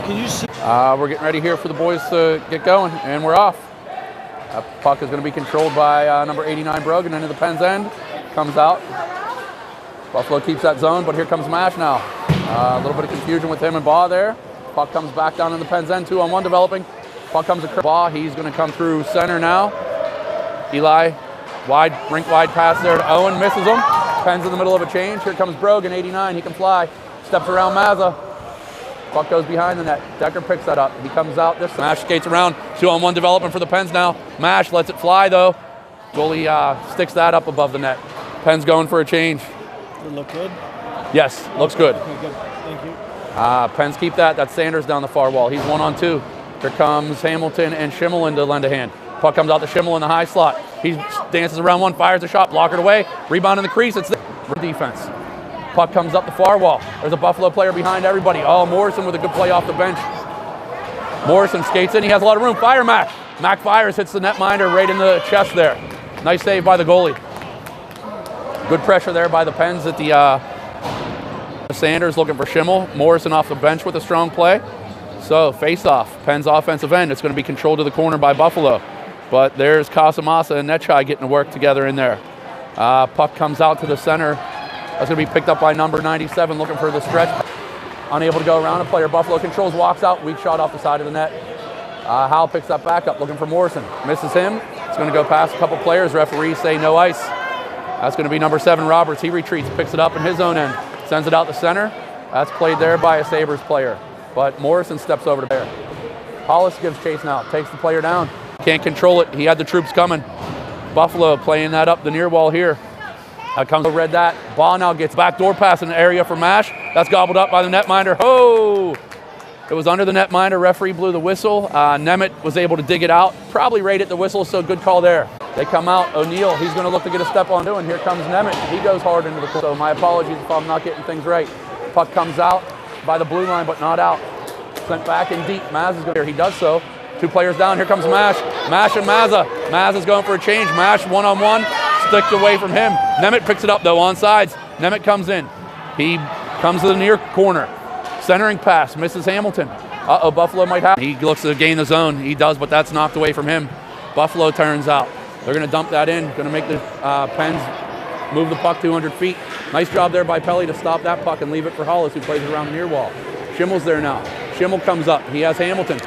can you see? We're getting ready here for the boys to get going, and we're off. Puck is going to be controlled by number 89 Brogan into the Penn's end. Comes out. Buffalo keeps that zone, but here comes Mash now. A little bit of confusion with him and Baugh there. Puck comes back down in the Penn's end, 2-on-1 developing. Puck comes across Baugh. He's going to come through center now. Eli, rink wide pass there to Owen, misses him. Penn's in the middle of a change. Here comes Brogan, 89. He can fly. Steps around Mazza. Puck goes behind the net. Decker picks that up. He comes out. This Mash skates around. 2-on-1 development for the Pens now. Mash lets it fly though. Goalie sticks that up above the net. Pens going for a change. Does it look good? Yes, looks good. Okay, good. Thank you. Pens keep that. That's Sanders down the far wall. He's 1-on-2. Here comes Hamilton and Schimmel in to lend a hand. Puck comes out to Schimmel in the high slot. He dances around one, fires a shot, block it away. Rebound in the crease. It's there. Defense. Puck comes up the far wall. There's a Buffalo player behind everybody. Oh, Morrison with a good play off the bench. Morrison skates in. He has a lot of room. Fire Mac. Mac fires, hits the netminder right in the chest there. Nice save by the goalie. Good pressure there by the Pens at the Sanders looking for Schimmel. Morrison off the bench with a strong play. So face-off. Pens offensive end. It's going to be controlled to the corner by Buffalo. But there's Casamassa and Netchai getting to work together in there. Puck comes out to the center. That's going to be picked up by number 97, looking for the stretch. Unable to go around a player. Buffalo controls, walks out, weak shot off the side of the net. Howell picks that back up, looking for Morrison. Misses him. It's going to go past a couple players. Referees say no ice. That's going to be number 7, Roberts. He retreats, picks it up in his own end. Sends it out the center. That's played there by a Sabres player. But Morrison steps over to there. Hollis gives chase now, takes the player down. Can't control it. He had the troops coming. Buffalo playing that up the near wall here. Comes read that. Baugh now gets backdoor pass in the area for Mash. That's gobbled up by the netminder. Oh! It was under the netminder. Referee blew the whistle. Nemeth was able to dig it out. Probably rated the whistle, so good call there. They come out. O'Neill, he's going to look to get a step on doing. Here comes Nemeth. He goes hard into the corner. So my apologies if I'm not getting things right. Puck comes out by the blue line, but not out. Sent back in deep. Maz is going here. He does so. 2 players down. Here comes Mash. Mash and Mazza. Maz is going for a change. Mash 1-on-1. Sticked away from him. Nemeth picks it up though on sides. Nemeth comes in. He comes to the near corner. Centering pass. Misses Hamilton. Buffalo might have. He looks to gain the zone. He does, but that's knocked away from him. Buffalo turns out. They're going to dump that in. Going to make the Pens move the puck 200 feet. Nice job there by Pelly to stop that puck and leave it for Hollis, who plays it around the near wall. Schimmel's there now. Schimmel comes up. He has Hamilton.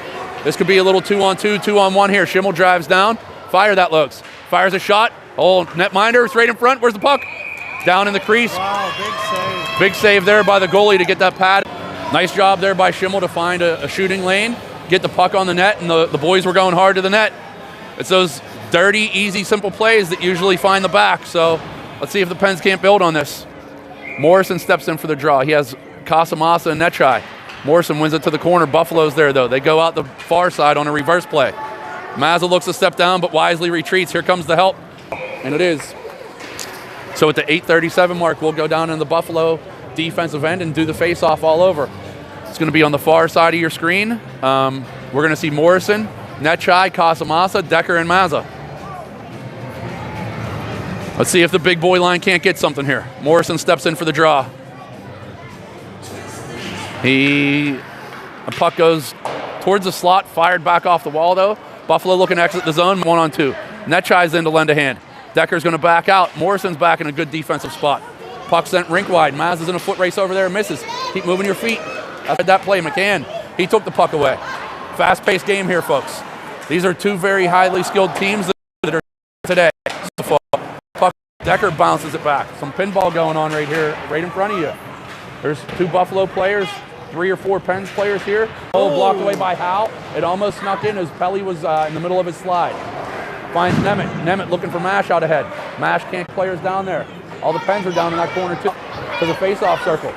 This could be a little 2-on-2, 2-on-1 here. Schimmel drives down. Fire that looks. Fires a shot. Oh, netminder, it's right in front. Where's the puck? Down in the crease. Wow, big save. Big save there by the goalie to get that pad. Nice job there by Schimmel to find a shooting lane, get the puck on the net, and the boys were going hard to the net. It's those dirty, easy, simple plays that usually find the back. So let's see if the Pens can't build on this. Morrison steps in for the draw. He has Casamassa and Netchai. Morrison wins it to the corner. Buffalo's there, though. They go out the far side on a reverse play. Mazza looks to step down, but wisely retreats. Here comes the help. And it is. So at the 8:37 mark, we'll go down in the Buffalo defensive end and do the face-off all over. It's going to be on the far side of your screen. We're going to see Morrison, Netchai, Casamassa, Decker, and Mazza. Let's see if the big boy line can't get something here. Morrison steps in for the draw. The puck goes towards the slot, fired back off the wall, though. Buffalo looking to exit the zone, 1-on-2. Netchai's in to lend a hand. Decker's going to back out. Morrison's back in a good defensive spot. Puck sent rink wide. Maz is in a foot race over there and misses. Keep moving your feet. After that play, McCann, he took the puck away. Fast-paced game here, folks. These are 2 very highly skilled teams that are today. Puck, Decker bounces it back. Some pinball going on right here, right in front of you. There's 2 Buffalo players, 3 or 4 Pens players here. Oh, blocked away by Howe. It almost snuck in as Pelly was in the middle of his slide. Finds Nemeth. Nemeth looking for Mash out ahead. Mash can't players down there. All the Pens are down in that corner too. To the face-off circle.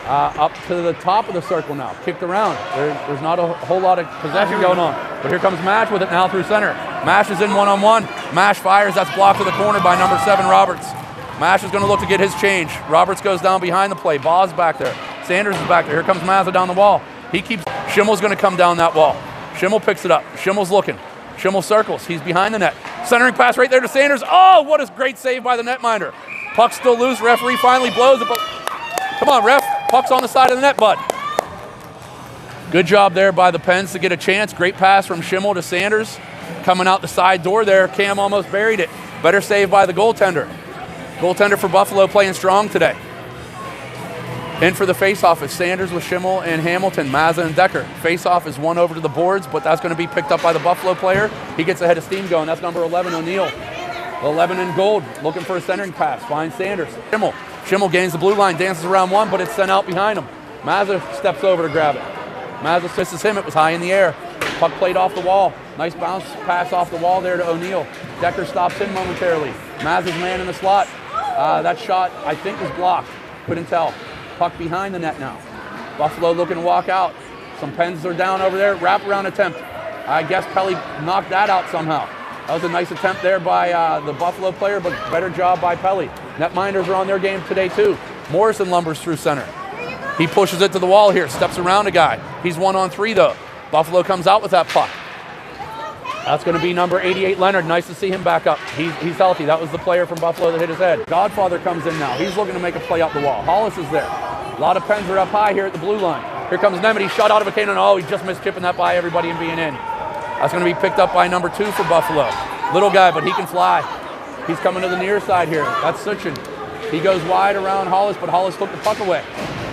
Up to the top of the circle now. Kicked around. There's not a whole lot of possession going on. But here comes Mash with it now through center. Mash is in 1-on-1. Mash fires. That's blocked to the corner by number 7, Roberts. Mash is going to look to get his change. Roberts goes down behind the play. Baugh's back there. Sanders is back there. Here comes Mazza down the wall. He keeps. Schimmel's going to come down that wall. Schimmel picks it up. Schimmel's looking. Schimmel circles. He's behind the net. Centering pass right there to Sanders. Oh, what a great save by the netminder. Puck's still loose. Referee finally blows it. But come on, ref. Puck's on the side of the net, bud. Good job there by the Pens to get a chance. Great pass from Schimmel to Sanders. Coming out the side door there, Cam almost buried it. Better save by the goaltender. Goaltender for Buffalo playing strong today. In for the faceoff is Sanders with Schimmel and Hamilton, Mazza and Decker. Faceoff is one over to the boards, but that's going to be picked up by the Buffalo player. He gets ahead of steam going. That's number 11, O'Neill. 11 in gold, looking for a centering pass. Finds Sanders. Schimmel. Schimmel gains the blue line, dances around one, but it's sent out behind him. Mazza steps over to grab it. Mazza misses him. It was high in the air. Puck played off the wall. Nice bounce pass off the wall there to O'Neill. Decker stops him momentarily. Mazza's man in the slot. That shot, I think, was blocked. Couldn't tell. Puck behind the net now. Buffalo looking to walk out. Some Pens are down over there. Wraparound attempt. I guess Pelly knocked that out somehow. That was a nice attempt there by the Buffalo player, but better job by Pelly. Netminders are on their game today too. Morrison lumbers through center. He pushes it to the wall here, steps around a guy. He's 1-on-3 though. Buffalo comes out with that puck. That's going to be number 88, Leonard. Nice to see him back up. He's healthy. That was the player from Buffalo that hit his head. Godfather comes in now. He's looking to make a play up the wall. Hollis is there. A lot of Pens are up high here at the blue line. Here comes Nemeth. He shot out of a cannon. Oh, he just missed chipping that by everybody and being in. That's going to be picked up by number 2 for Buffalo. Little guy, but he can fly. He's coming to the near side here. That's Suchin. He goes wide around Hollis, but Hollis took the puck away.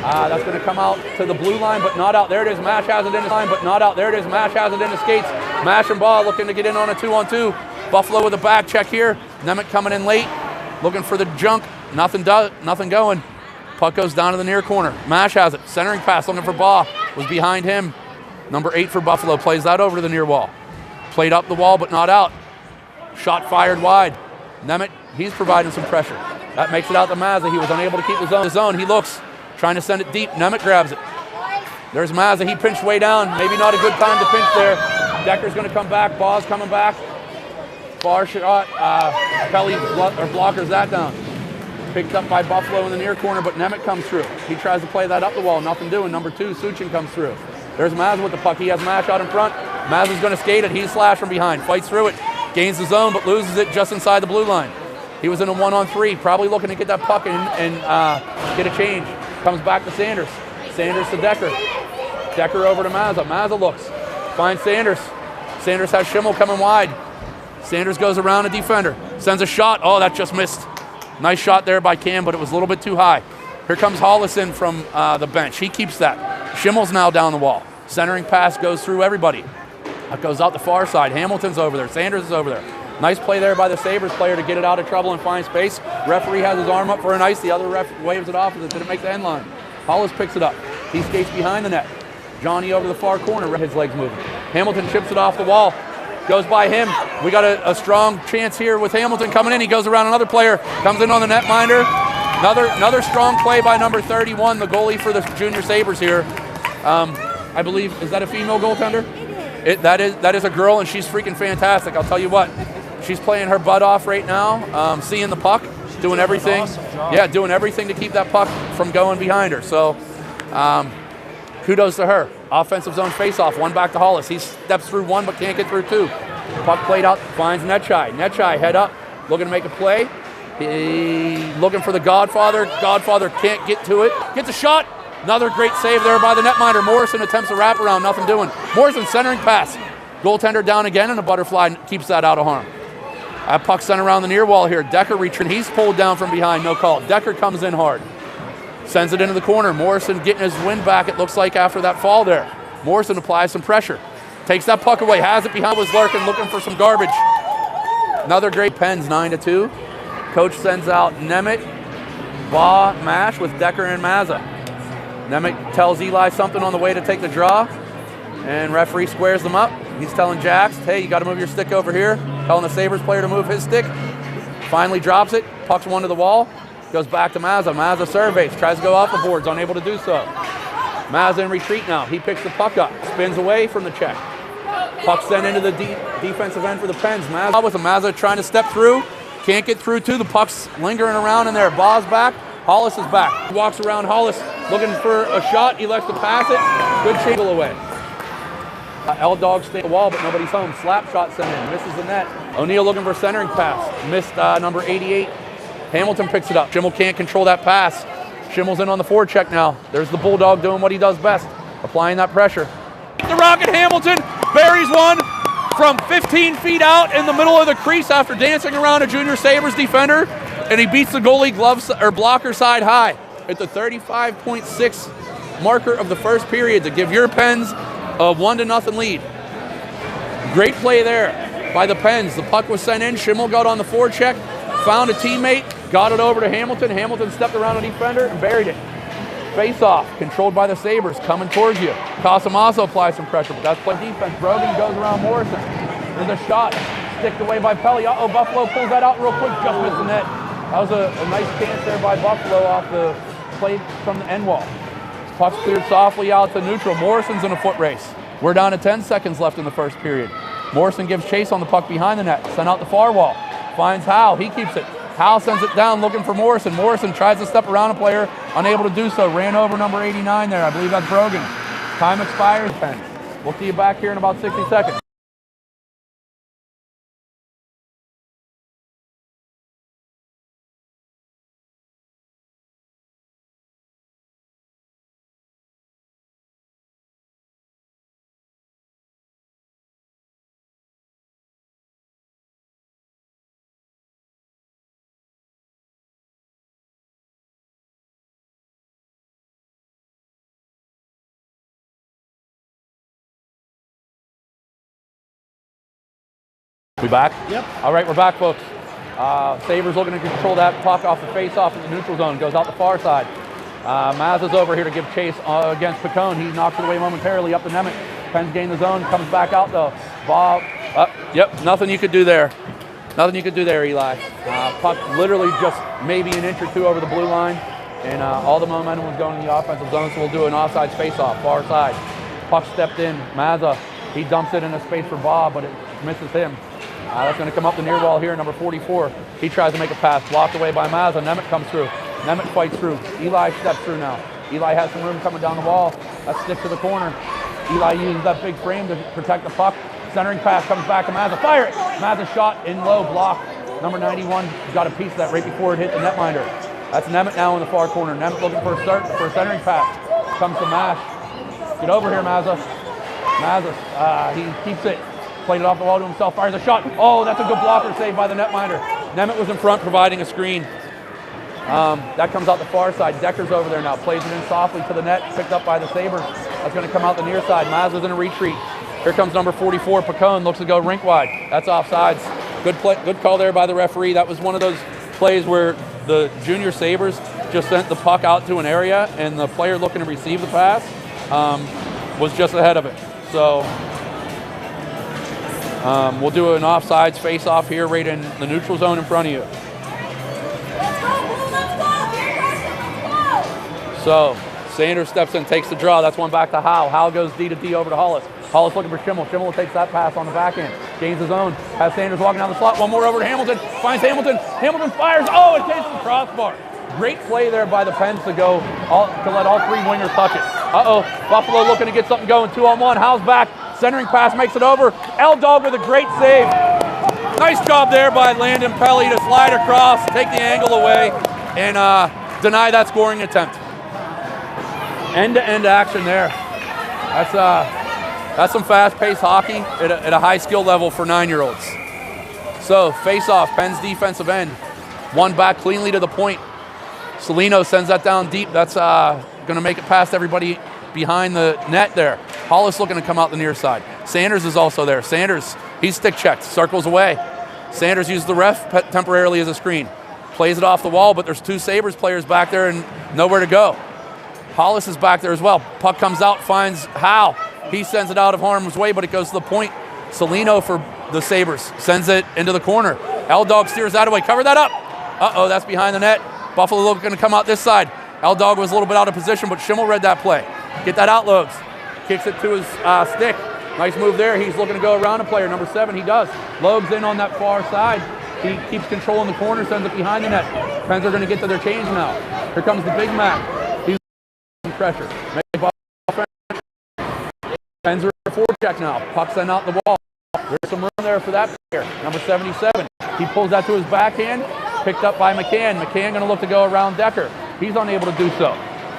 That's going to come out to the blue line, but not out. There it is. Mash has it in his line, but not out. There it is. Mash has it in his skates. Mash and Ball looking to get in on a 2-on-2. Buffalo with a back check here. Nemeth coming in late, looking for the junk. Nothing going. Puck goes down to the near corner. Mash has it. Centering pass looking for Ball. Was behind him. Number 8 for Buffalo plays that over to the near wall. Played up the wall, but not out. Shot fired wide. Nemeth, he's providing some pressure. That makes it out to Mazza. He was unable to keep the zone. He looks. Trying to send it deep. Nemeth grabs it. There's Mazza. He pinched way down. Maybe not a good time to pinch there. Decker's going to come back. Ball's coming back. Far shot. Pelly blockers that down. Picked up by Buffalo in the near corner, but Nemeth comes through. He tries to play that up the wall. Nothing doing. Number 2, Suchin comes through. There's Mazza with the puck. He has Mash out in front. Mazza's going to skate it. He's slashed from behind. Fights through it. Gains the zone, but loses it just inside the blue line. He was in a 1-on-3. Probably looking to get that puck and get a change. Comes back to Sanders. Sanders to Decker. Decker over to Mazza. Mazza looks. Finds Sanders. Sanders has Schimmel coming wide. Sanders goes around a defender. Sends a shot. Oh, that just missed. Nice shot there by Cam, but it was a little bit too high. Here comes Hollis in from the bench. He keeps that. Schimmel's now down the wall. Centering pass goes through everybody. That goes out the far side. Hamilton's over there. Sanders is over there. Nice play there by the Sabres player to get it out of trouble and find space. Referee has his arm up for an ice. The other ref waves it off as it didn't make the end line. Hollis picks it up. He skates behind the net. Johnny over the far corner. His legs moving. Hamilton chips it off the wall. Goes by him. We got a strong chance here with Hamilton coming in. He goes around another player. Comes in on the netminder. Another strong play by number 31, the goalie for the Junior Sabres here. I believe, is that a female goaltender? That is a girl, and she's freaking fantastic. I'll tell you what. She's playing her butt off right now, seeing the puck, doing everything. Awesome, yeah, doing everything to keep that puck from going behind her. So kudos to her. Offensive zone faceoff, one back to Hollis. He steps through one but can't get through 2. Puck played out, finds Netchai. Netchai head up, looking to make a play. He looking for the Godfather. Godfather can't get to it. Gets a shot. Another great save there by the netminder. Morrison attempts a wraparound, nothing doing. Morrison centering pass. Goaltender down again, and a butterfly keeps that out of harm. Puck sent around the near wall here. Decker retreating. He's pulled down from behind, no call. Decker comes in hard. Sends it into the corner. Morrison getting his wind back, it looks like, after that fall there. Morrison applies some pressure. Takes that puck away, has it behind, was lurking, looking for some garbage. Another great Pens, 9-2. Coach sends out Nemeth, Baugh, Mash with Decker and Mazza. Nemeth tells Eli something on the way to take the draw, and referee squares them up. He's telling Jax, hey, you got to move your stick over here. Telling the Sabres player to move his stick. Finally drops it, pucks one to the wall, goes back to Mazza. Mazza surveys, tries to go off the boards, unable to do so. Mazza in retreat now. He picks the puck up, spins away from the check. Puck sent into the defensive end for the Pens. Mazza with a Mazza trying to step through. Can't get through too. The puck's lingering around in there. Baugh's back. Hollis is back. He walks around Hollis looking for a shot. He elects to pass it. Good shingle away. L-Dog stay at the wall, but nobody's home. Slap shot sent in. Misses the net. O'Neill looking for a centering pass. Missed number 88. Hamilton picks it up. Schimmel can't control that pass. Schimmel's in on the forecheck now. There's the Bulldog doing what he does best. Applying that pressure. The Rocket Hamilton buries one from 15 feet out in the middle of the crease after dancing around a Junior Sabres defender, and he beats the goalie blocker side high at the 35.6 marker of the first period to give your Pens a 1-0 lead. Great play there by the Pens. The puck was sent in. Schimmel got on the forecheck, found a teammate, got it over to Hamilton. Hamilton stepped around a defender and buried it. Face-off, controlled by the Sabres, coming towards you. Casamassa applies some pressure, but that's play defense. Brogan goes around Morrison. There's a shot, sticked away by Pelly. Uh-oh, Buffalo pulls that out real quick, just missed the net. That was a nice chance there by Buffalo off the play from the end wall. Puck's cleared softly out to neutral. Morrison's in a foot race. We're down to 10 seconds left in the first period. Morrison gives chase on the puck behind the net, sent out the far wall. Finds Howe, he keeps it. Howe sends it down looking for Morrison. Morrison tries to step around a player, unable to do so. Ran over number 89 there. I believe that's Brogan. Time expires, Pens. We'll see you back here in about 60 seconds. We back? Yep. All right, we're back, folks. Sabres looking to control that puck off the face-off in the neutral zone. Goes out the far side. Mazza's over here to give chase against Picone. He knocks it away momentarily up to Nemec. Pens gain the zone, comes back out though. Bob, yep, nothing you could do there. Nothing you could do there, Eli. Puck literally just maybe an inch or two over the blue line, and all the momentum was going in the offensive zone, so we'll do an offside face-off, far side. Puck stepped in. Mazza, he dumps it in a space for Bob, but it misses him. That's going to come up the near wall here, number 44. He tries to make a pass, blocked away by Mazza. Nemec comes through. Nemec fights through. Eli steps through now. Eli has some room coming down the wall. That sticks to the corner. Eli uses that big frame to protect the puck. Centering pass comes back to Mazza. Fire it! Mazza shot in low, block. Number 91 got a piece of that right before it hit the netminder. That's Nemec now in the far corner. Nemec looking for a centering pass. Comes to Mash. Get over here, Mazza. Mazza, he keeps it. Played it off the wall to himself, fires a shot. Oh, that's a good blocker save by the netminder. Nemec was in front providing a screen. That comes out the far side. Decker's over there now. Plays it in softly to the net, picked up by the Sabres. That's going to come out the near side. Mazza's in a retreat. Here comes number 44, Picone, looks to go rink wide. That's offsides. Good call there by the referee. That was one of those plays where the Junior Sabres just sent the puck out to an area, and the player looking to receive the pass was just ahead of it. So we'll do an offsides face-off here right in the neutral zone in front of you. So Sanders steps in, takes the draw. That's one back to Howe. Howe goes D to D over to Hollis. Hollis looking for Schimmel. Schimmel takes that pass on the back end. Gains his own. Has Sanders walking down the slot. One more over to Hamilton. Finds Hamilton. Hamilton fires. Oh, it takes the crossbar. Great play there by the Pens to let all three wingers touch it. Uh-oh. Buffalo looking to get something going. 2-on-1. Howe's back. Centering pass makes it over. L-Dog with a great save. Nice job there by Landon Pelly to slide across, take the angle away, and deny that scoring attempt. End-to-end action there. That's some fast-paced hockey at a high skill level for 9-year-olds. So face-off, Pens defensive end. One back cleanly to the point. Salino sends that down deep. That's going to make it past everybody behind the net there. Hollis looking to come out the near side. Sanders is also there. Sanders, he's stick checked, circles away. Sanders uses the ref temporarily as a screen. Plays it off the wall, but there's two Sabres players back there and nowhere to go. Hollis is back there as well. Puck comes out, finds Howe. He sends it out of harm's way, but it goes to the point. Salino for the Sabres sends it into the corner. L-Dog steers that away. Cover that up. Uh-oh, that's behind the net. Buffalo looking to come out this side. L-Dog was a little bit out of position, but Schimmel read that play. Get that out, Logs. Kicks it to his stick. Nice move there. He's looking to go around a player. Number 7, he does. Logs in on that far side. He keeps controlling the corner, sends it behind the net. Pens are going to get to their change now. Here comes the Big Mac. He's pressure. Pens are in forecheck now. Puck sent out the wall. There's some room there for that player. Number 77. He pulls that to his backhand. Picked up by McCann. McCann going to look to go around Decker. He's unable to do so.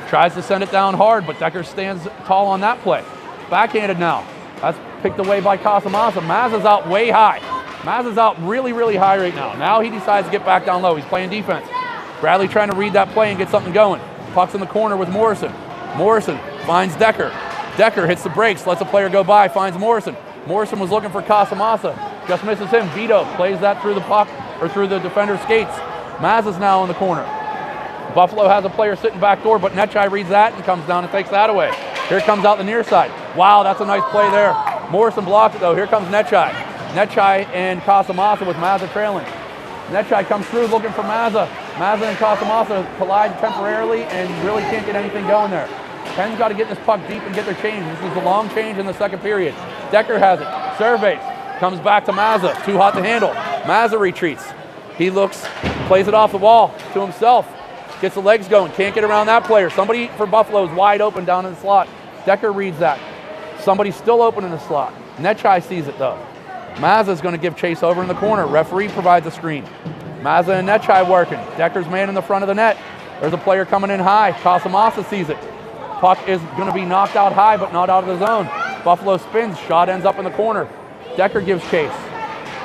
Tries to send it down hard, but Decker stands tall on that play. Backhanded now. That's picked away by Casamasa. Mazza's out way high. Mazza's out really, really high right now. Now he decides to get back down low. He's playing defense. Bradley trying to read that play and get something going. Puck's in the corner with Morrison. Morrison finds Decker. Decker hits the brakes, lets a player go by, finds Morrison. Morrison was looking for Casamasa. Just misses him. Vito plays that through the puck, or through the defender's skates. Mazza's now in the corner. Buffalo has a player sitting back door, but Netchai reads that and comes down and takes that away. Here comes out the near side. Wow, that's a nice play there. Morrison blocked it though. Here comes Netchai. Netchai and Casamasa with Mazza trailing. Netchai comes through looking for Mazza. Mazza and Casamasa collide temporarily and really can't get anything going there. Penn's got to get this puck deep and get their change. This is a long change in the second period. Decker has it. Surveys. Comes back to Mazza. Too hot to handle. Mazza retreats. He looks, plays it off the wall to himself. Gets the legs going. Can't get around that player. Somebody for Buffalo is wide open down in the slot. Decker reads that. Somebody's still open in the slot. Netchai sees it though. Mazza's going to give chase over in the corner. Referee provides a screen. Mazza and Netchai working. Decker's man in the front of the net. There's a player coming in high. Casamasa sees it. Puck is going to be knocked out high, but not out of the zone. Buffalo spins. Shot ends up in the corner. Decker gives chase.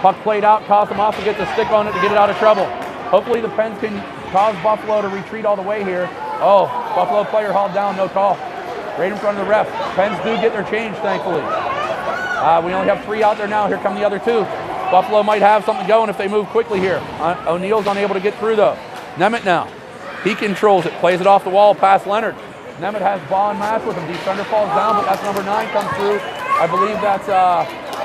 Puck played out. Casamasa gets a stick on it to get it out of trouble. Hopefully the Pens can cause Buffalo to retreat all the way here. Oh, Buffalo player hauled down, no call. Right in front of the ref. Pens do get their change, thankfully. We only have 3 out there now. Here come the other 2. Buffalo might have something going if they move quickly here. O'Neill's unable to get through though. Nemeth now. He controls it, plays it off the wall past Leonard. Nemeth has ball and match with him. Defender falls down, but that's number 9 comes through. I believe that's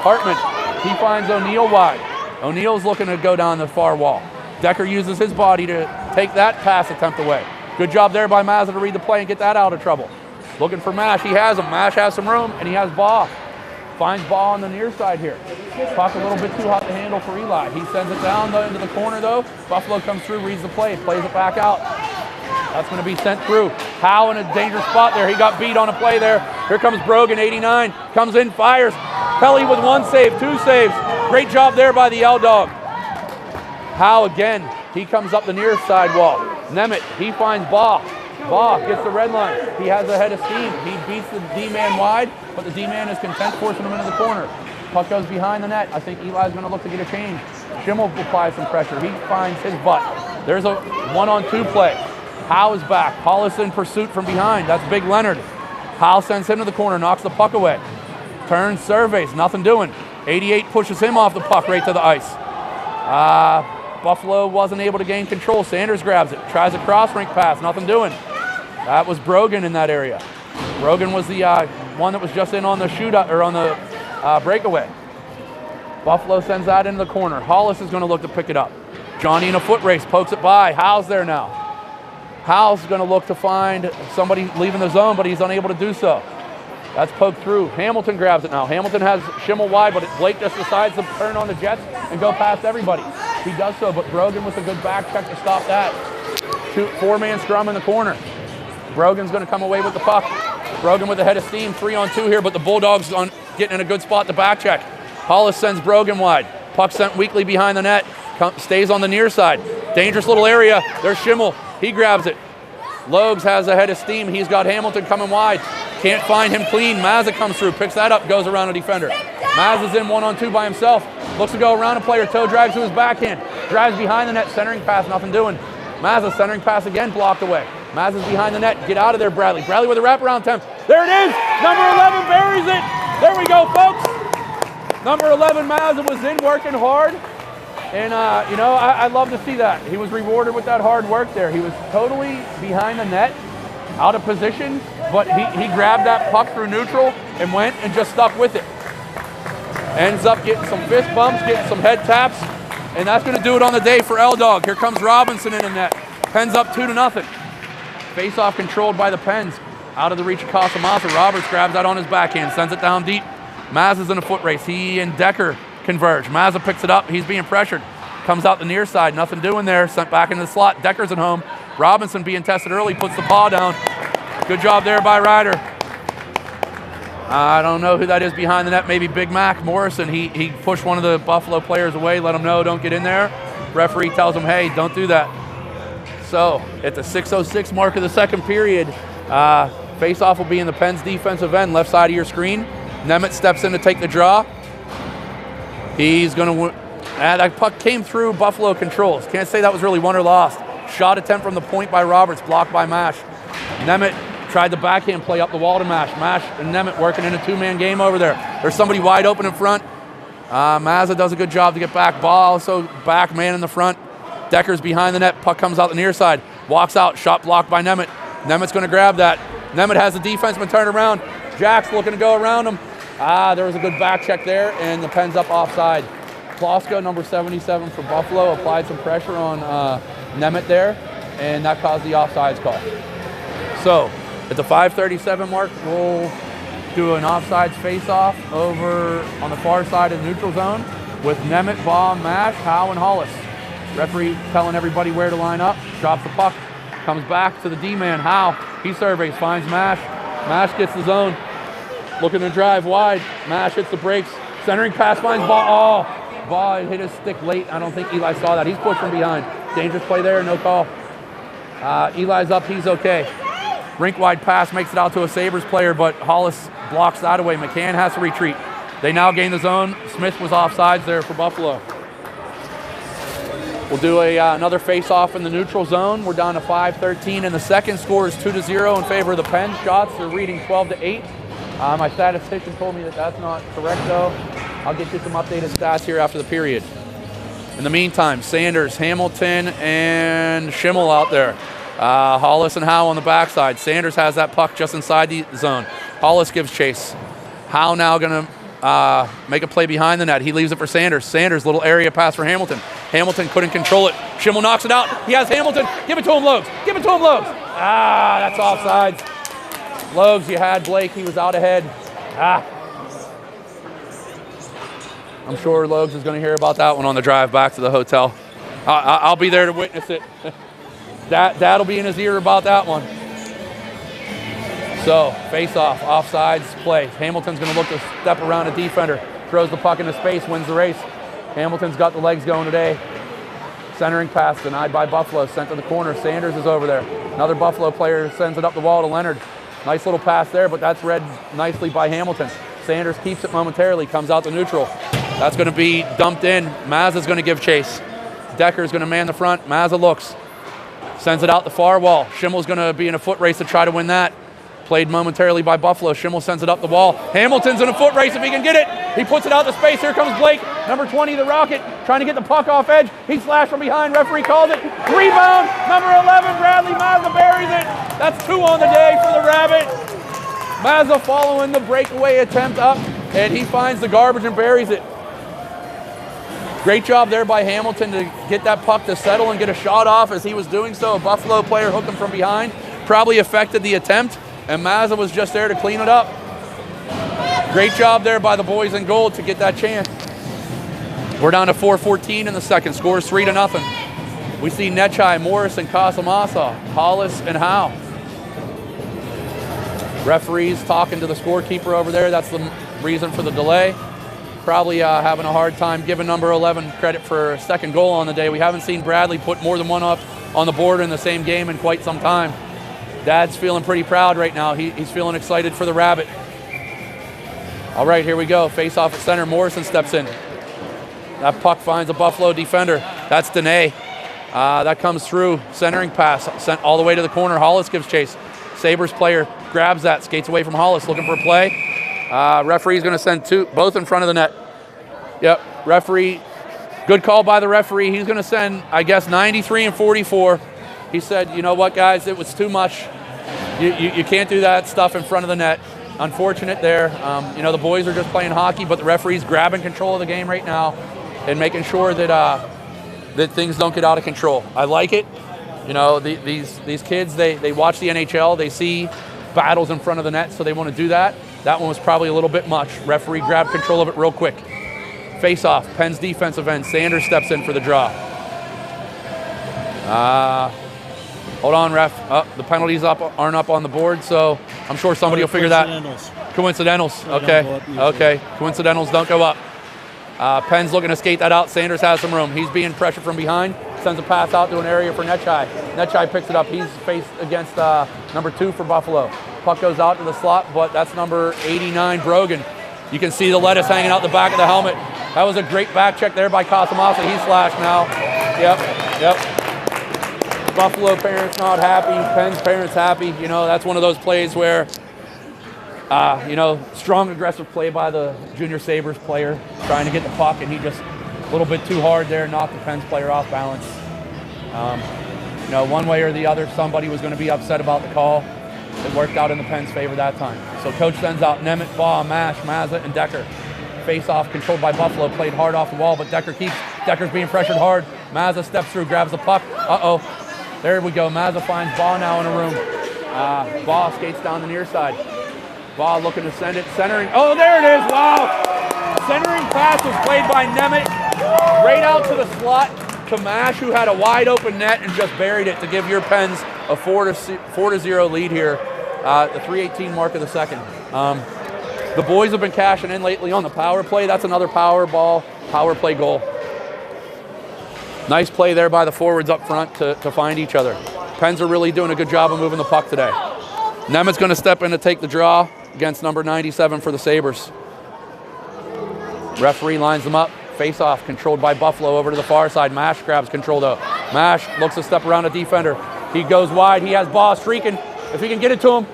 Hartman. He finds O'Neill wide. O'Neill's looking to go down the far wall. Decker uses his body to take that pass attempt away. Good job there by Mazza to read the play and get that out of trouble. Looking for Mash. He has him. Mash has some room, and he has Baugh. Finds Baugh on the near side here. Puck a little bit too hot to handle for Eli. He sends it down into the corner though. Buffalo comes through, reads the play, plays it back out. That's going to be sent through. Howe in a dangerous spot there. He got beat on a play there. Here comes Brogan, 89. Comes in, fires. Pelly with 1 save, 2 saves. Great job there by the L-Dog. Howe again. He comes up the near side wall. Nemeth, he finds Baugh. Baugh gets the red line. He has a head of steam. He beats the D-man wide, but the D-man is content forcing him into the corner. Puck goes behind the net. I think Eli's going to look to get a change. Schimmel applies some pressure. He finds his butt. There's a 1-on-2 play. Howe is back. Hollis in pursuit from behind. That's Big Leonard. Howe sends him to the corner, knocks the puck away. Turns, surveys, nothing doing. 88 pushes him off the puck right to the ice. Buffalo wasn't able to gain control. Sanders grabs it, tries a cross-rink pass, nothing doing. That was Brogan in that area. Brogan was the one that was just in on the shootout, or on the breakaway. Buffalo sends that into the corner. Hollis is going to look to pick it up. Johnny in a foot race, pokes it by. Howe's there now. Howe's going to look to find somebody leaving the zone, but he's unable to do so. That's poked through. Hamilton grabs it now. Hamilton has Schimmel wide, but Blake just decides to turn on the Jets and go past everybody. He does so, but Brogan with a good back check to stop that. 4-man scrum in the corner. Brogan's going to come away with the puck. Brogan with a head of steam, 3-on-2 here, but the Bulldogs getting in a good spot to back check. Hollis sends Brogan wide. Puck sent weakly behind the net. Stays on the near side. Dangerous little area. There's Schimmel. He grabs it. Logues has a head of steam. He's got Hamilton coming wide. Can't find him clean. Mazza comes through, picks that up, goes around a defender. Mazza's in 1-on-2 by himself. Looks to go around a player. Toe drags to his backhand. Drives behind the net. Centering pass, nothing doing. Mazza centering pass again, blocked away. Mazza's behind the net. Get out of there, Bradley. Bradley with a wraparound attempt. There it is. Number 11 buries it. There we go, folks. Number 11, Mazza was in working hard. And, I love to see that. He was rewarded with that hard work there. He was totally behind the net, out of position, but he grabbed that puck through neutral and went and just stuck with it. Ends up getting some fist bumps, getting some head taps, and that's going to do it on the day for L-Dog. Here comes Robinson in the net. Pens up 2-0. Face-off controlled by the Pens. Out of the reach of Casamasa. Roberts grabs that on his backhand, sends it down deep. Mazza's in a foot race. He and Decker converge. Mazza picks it up. He's being pressured. Comes out the near side. Nothing doing there. Sent back into the slot. Decker's at home. Robinson being tested early. Puts the paw down. Good job there by Ryder. I don't know who that is behind the net. Maybe Big Mac Morrison. He pushed one of the Buffalo players away. Let him know, don't get in there. Referee tells him, hey, don't do that. So at the 6:06 mark of the second period, Face-off will be in the Pens defensive end, left side of your screen. Nemeth steps in to take the draw. He's going to, that puck came through Buffalo controls. Can't say that was really won or lost. Shot attempt from the point by Roberts, blocked by Mash. Nemeth tried the backhand play up the wall to Mash. Mash and Nemeth working in a two-man game over there. There's somebody wide open in front. Mazza does a good job to get back. Ball also back, man in the front. Decker's behind the net. Puck comes out the near side. Walks out. Shot blocked by Nemeth. Nemeth's going to grab that. Nemeth has the defenseman turn around. Jack's looking to go around him. There was a good back check there, and the Pens up offside. Klosko, number 77 for Buffalo, applied some pressure on Nemeth there, and that caused the offsides call. So, at the 5:37 mark, we'll do an offsides face-off over on the far side of the neutral zone with Nemeth, Baugh, Mash, Howe, and Hollis. Referee telling everybody where to line up, drops the puck, comes back to the D-man, Howe. He surveys, finds Mash. Mash gets the zone, looking to drive wide. Mash hits the brakes, centering pass, finds Baugh. Oh, Baugh hit his stick late. I don't think Eli saw that. He's pushed from behind. Dangerous play there, no call. Eli's up, he's okay. Rink-wide pass makes it out to a Sabres player, but Hollis blocks that away. McCann has to retreat. They now gain the zone. Smith was offsides there for Buffalo. We'll do another face-off in the neutral zone. We're down to 5:13, and the second score is 2-0 in favor of the Pens. Shots are reading 12-8. My statistician told me that that's not correct, though. I'll get you some updated stats here after the period. In the meantime, Sanders, Hamilton, and Schimmel out there. Hollis and Howe on the backside. Sanders has that puck just inside the zone. Hollis gives chase. Howe now going to make a play behind the net. He leaves it for Sanders. Sanders, little area pass for Hamilton. Hamilton couldn't control it. Schimmel knocks it out. He has Hamilton. Give it to him, Logues. Give it to him, Logues. That's offsides. Logues, you had Blake. He was out ahead. I'm sure Logues is going to hear about that one on the drive back to the hotel. I'll be there to witness it. Dad'll be in his ear about that one. So, face-off, offsides, play. Hamilton's going to look to step around a defender. Throws the puck into space, wins the race. Hamilton's got the legs going today. Centering pass denied by Buffalo, sent to the corner. Sanders is over there. Another Buffalo player sends it up the wall to Leonard. Nice little pass there, but that's read nicely by Hamilton. Sanders keeps it momentarily, comes out to neutral. That's going to be dumped in. Mazza's going to give chase. Decker's going to man the front. Mazza looks. Sends it out the far wall. Schimmel's going to be in a foot race to try to win that. Played momentarily by Buffalo. Schimmel sends it up the wall. Hamilton's in a foot race if he can get it. He puts it out to space. Here comes Blake, number 20, the Rocket, trying to get the puck off edge. He slashed from behind. Referee calls it. Rebound, number 11, Bradley Mazza buries it. That's 2 on the day for the Rabbit. Mazza following the breakaway attempt up, and he finds the garbage and buries it. Great job there by Hamilton to get that puck to settle and get a shot off as he was doing so. A Buffalo player hooked him from behind. Probably affected the attempt, and Mazza was just there to clean it up. Great job there by the boys in gold to get that chance. We're down to 4:14 in the second. Score is 3-0. We see Nechai, Morris, and Casamasa, Hollis, and Howe. Referees talking to the scorekeeper over there. That's the reason for the delay. Probably having a hard time giving number 11 credit for a second goal on the day. We haven't seen Bradley put more than one up on the board in the same game in quite some time. Dad's feeling pretty proud right now. He's feeling excited for the Rabbit. All right, here we go. Face off at center. Morrison steps in. That puck finds a Buffalo defender. That's Dene. That comes through. Centering pass sent all the way to the corner. Hollis gives chase. Sabres player grabs that, skates away from Hollis, looking for a play. Referee's going to send both in front of the net. Yep, referee, good call by the referee. He's going to send, I guess, 93 and 44. He said, you know what, guys, it was too much. You can't do that stuff in front of the net. Unfortunate there. The boys are just playing hockey, but the referee's grabbing control of the game right now and making sure that that things don't get out of control. I like it. These kids, they watch the NHL, they see battles in front of the net, so they want to do that. That one was probably a little bit much. Referee grabbed control of it real quick. Face off, Penn's defensive end. Sanders steps in for the draw. Hold on, ref. The penalties aren't up on the board, so I'm sure somebody will figure that. Coincidentals. Okay. Coincidentals don't go up. Penn's looking to skate that out. Sanders has some room. He's being pressured from behind. Sends a pass out to an area for Nechai. Nechai picks it up. He's faced against number 2 for Buffalo. Puck goes out to the slot, but that's number 89, Brogan. You can see the lettuce hanging out the back of the helmet. That was a great back check there by Casamasa. He's slashed now. Yep. Buffalo parents not happy. Penn's parents happy. You know, that's one of those plays where, you know, strong aggressive play by the junior Sabres player trying to get the puck, and he just a little bit too hard there, knocked the Penn's player off balance. You know, one way or the other, somebody was going to be upset about the call. It worked out in the Penn's favor that time. So coach sends out Nemeth, Baugh, Mash, Mazza, and Decker. Face-off controlled by Buffalo, played hard off the wall, but Decker keeps. Decker's being pressured hard. Mazza steps through, grabs the puck. Uh-oh. There we go. Mazza finds Baugh now in a room. Baugh skates down the near side. Baugh looking to send it. Centering. Oh, there it is. Wow. Centering pass was played by Nemeth. Right out to the slot to Mash, who had a wide open net and just buried it to give your Pens a 4-0 lead here at the 3:18 mark of the second. The boys have been cashing in lately on the power play. That's another power play goal. Nice play there by the forwards up front to find each other. Pens are really doing a good job of moving the puck today. Nemeth's going to step in to take the draw against number 97 for the Sabres. Referee lines them up. Face-off controlled by Buffalo over to the far side. Mash grabs control though. Mash looks to step around a defender. He goes wide. He has Baugh streaking. If he can get it to him.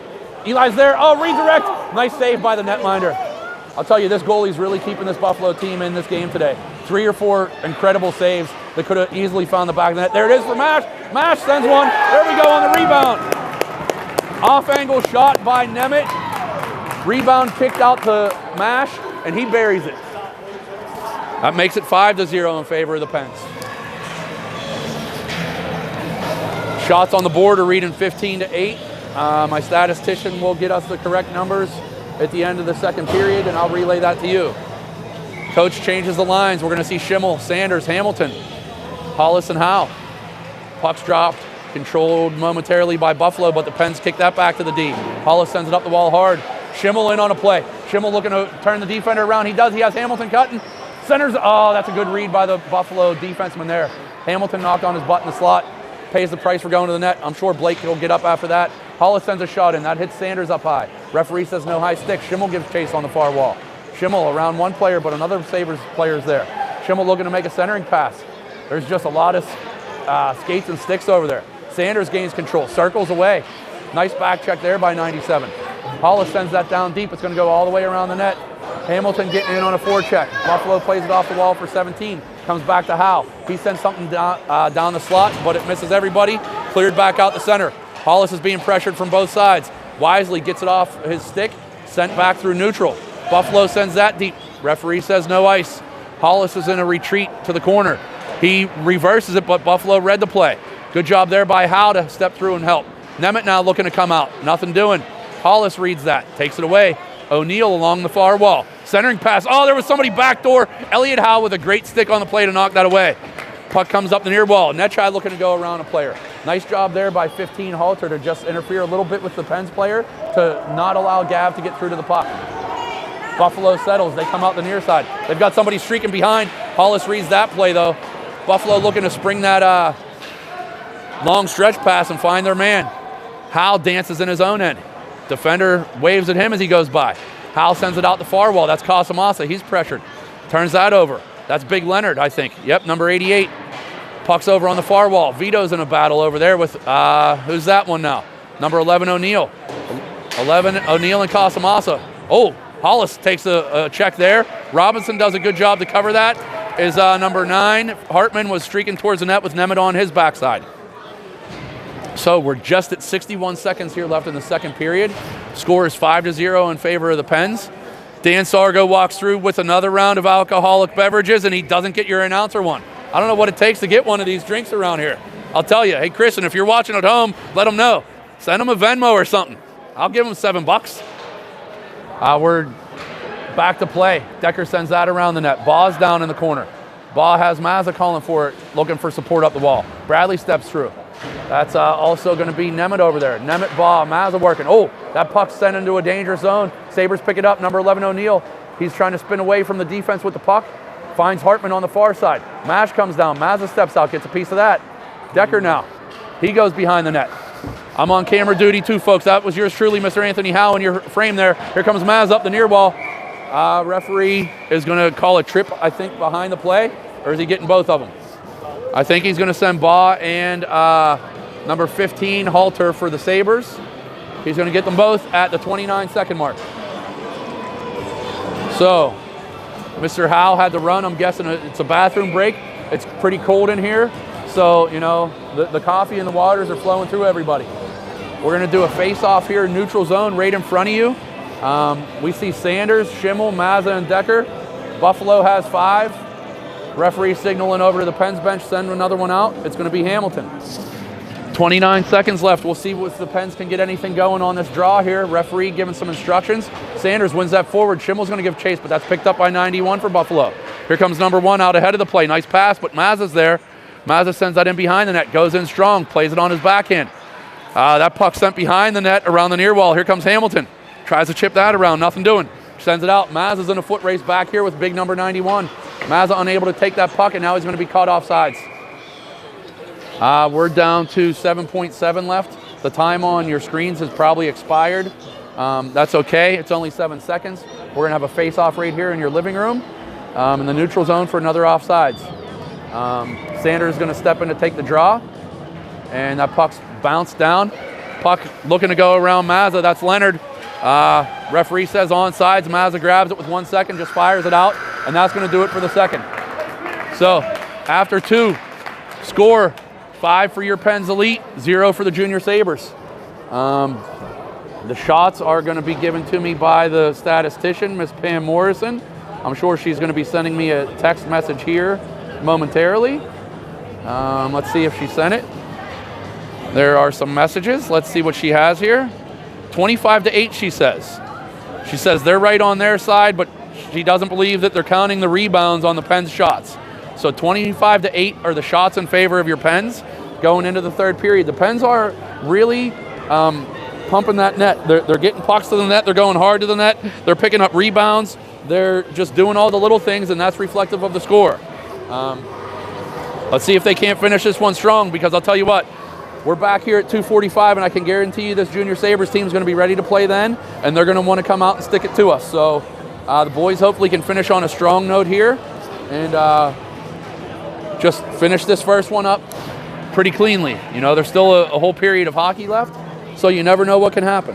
Eli's there. Oh, redirect. Nice save by the netminder. I'll tell you, this goalie's really keeping this Buffalo team in this game today. 3 or 4 incredible saves that could have easily found the back of the net. There it is for Mash. Mash sends one. There we go on the rebound. Off-angle shot by Nemeth. Rebound kicked out to Mash, and he buries it. That makes it 5-0 in favor of the Pens. Shots on the board are reading 15-8. My statistician will get us the correct numbers at the end of the second period, and I'll relay that to you. Coach changes the lines. We're going to see Schimmel, Sanders, Hamilton, Hollis, and Howe. Puck's dropped, controlled momentarily by Buffalo, but the Pens kick that back to the D. Hollis sends it up the wall hard. Schimmel in on a play. Schimmel looking to turn the defender around. He does. He has Hamilton cutting. Centers. Oh, that's a good read by the Buffalo defenseman there. Hamilton knocked on his butt in the slot. Pays the price for going to the net. I'm sure Blake will get up after that. Hollis sends a shot in. That hits Sanders up high. Referee says no high stick. Schimmel gives chase on the far wall. Schimmel around one player, but another Sabres player's there. Schimmel looking to make a centering pass. There's just a lot of skates and sticks over there. Sanders gains control. Circles away. Nice back check there by 97. Hollis sends that down deep. It's going to go all the way around the net. Hamilton getting in on a forecheck. Buffalo plays it off the wall for 17. Comes back to Howe. He sends something down the slot, but it misses everybody. Cleared back out the center. Hollis is being pressured from both sides. Wisely gets it off his stick. Sent back through neutral. Buffalo sends that deep. Referee says no ice. Hollis is in a retreat to the corner. He reverses it, but Buffalo read the play. Good job there by Howe to step through and help. Nemeth now looking to come out. Nothing doing. Hollis reads that. Takes it away. O'Neill along the far wall. Centering pass. Oh, there was somebody backdoor. Elliott Howe with a great stick on the play to knock that away. Puck comes up the near wall. Netchai looking to go around a player. Nice job there by 15 Halter to just interfere a little bit with the Pens player to not allow Gav to get through to the puck. Buffalo settles. They come out the near side. They've got somebody streaking behind. Hollis reads that play though. Buffalo looking to spring that long stretch pass and find their man. Howe dances in his own end. Defender waves at him as he goes by. Howe sends it out the far wall. That's Casamasa. He's pressured. Turns that over. That's Big Leonard, I think. Yep, number 88. Puck's over on the far wall. Vito's in a battle over there with, who's that one now? Number 11, O'Neill. 11, O'Neill and Casamasa. Oh, Hollis takes a check there. Robinson does a good job to cover that. Is number 9. Hartman was streaking towards the net with Nemeth on his backside. So we're just at 61 seconds here left in the second period. Score is 5-0 in favor of the Pens. Dan Sargo walks through with another round of alcoholic beverages, and he doesn't get your announcer one. I don't know what it takes to get one of these drinks around here. I'll tell you. Hey, Kristen, if you're watching at home, let them know. Send them a Venmo or something. I'll give them $7. We're back to play. Decker sends that around the net. Baugh's down in the corner. Baugh has Mazza calling for it, looking for support up the wall. Bradley steps through. That's also going to be Nemeth over there. Nemeth, Baugh, Mazza working. Oh, that puck's sent into a dangerous zone. Sabres pick it up. Number 11, O'Neill. He's trying to spin away from the defense with the puck. Finds Hartman on the far side. Mash comes down. Mazza steps out, gets a piece of that. Decker now. He goes behind the net. I'm on camera duty too, folks. That was yours truly, Mr. Anthony Howe, in your frame there. Here comes Maz up the near wall. Referee is going to call a trip, I think, behind the play, or is he getting both of them? I think he's going to send Baugh and number 15, Halter, for the Sabres. He's going to get them both at the 29-second mark. So, Mr. Howe had to run. I'm guessing it's a bathroom break. It's pretty cold in here. So, you know, the coffee and the waters are flowing through everybody. We're going to do a face-off here in neutral zone right in front of you. We see Sanders, Schimmel, Mazza, and Decker. Buffalo has 5. Referee signaling over to the Pens bench, send another one out. It's going to be Hamilton. 29 seconds left. We'll see if the Pens can get anything going on this draw here. Referee giving some instructions. Sanders wins that forward. Schimmel's going to give chase, but that's picked up by 91 for Buffalo. Here comes number 1 out ahead of the play. Nice pass, but Mazza's there. Mazza sends that in behind the net, goes in strong, plays it on his backhand. That puck sent behind the net around the near wall. Here comes Hamilton. Tries to chip that around, nothing doing. Sends it out. Mazza's in a foot race back here with big number 91. Mazza unable to take that puck, and now he's going to be caught offsides. We're down to 7.7 left. The time on your screens has probably expired. That's okay. It's only 7 seconds. We're going to have a face-off right here in your living room in the neutral zone for another offsides. Sanders is going to step in to take the draw, and that puck's bounced down. Puck looking to go around Mazza. That's Leonard. Referee says onside. Mazza grabs it with 1 second, just fires it out, and that's going to do it for the second. So after 2, score 5 for your Pens Elite, 0 for the Junior Sabres. The shots are going to be given to me by the statistician, Miss Pam Morrison. I'm sure she's going to be sending me a text message here momentarily. Let's see if she sent it. There are some messages. Let's see what she has here. 25-8, she says. She says they're right on their side, but she doesn't believe that they're counting the rebounds on the Pens shots. So 25-8 are the shots in favor of your Pens going into the third period. The Pens are really pumping that net. They're getting pucks to the net. They're going hard to the net. They're picking up rebounds. They're just doing all the little things, and that's reflective of the score. Let's see if they can't finish this one strong, because I'll tell you what, we're back here at 2:45, and I can guarantee you this Junior Sabres team is going to be ready to play then, and they're going to want to come out and stick it to us. So the boys hopefully can finish on a strong note here and just finish this first one up pretty cleanly. You know, there's still a whole period of hockey left, so you never know what can happen.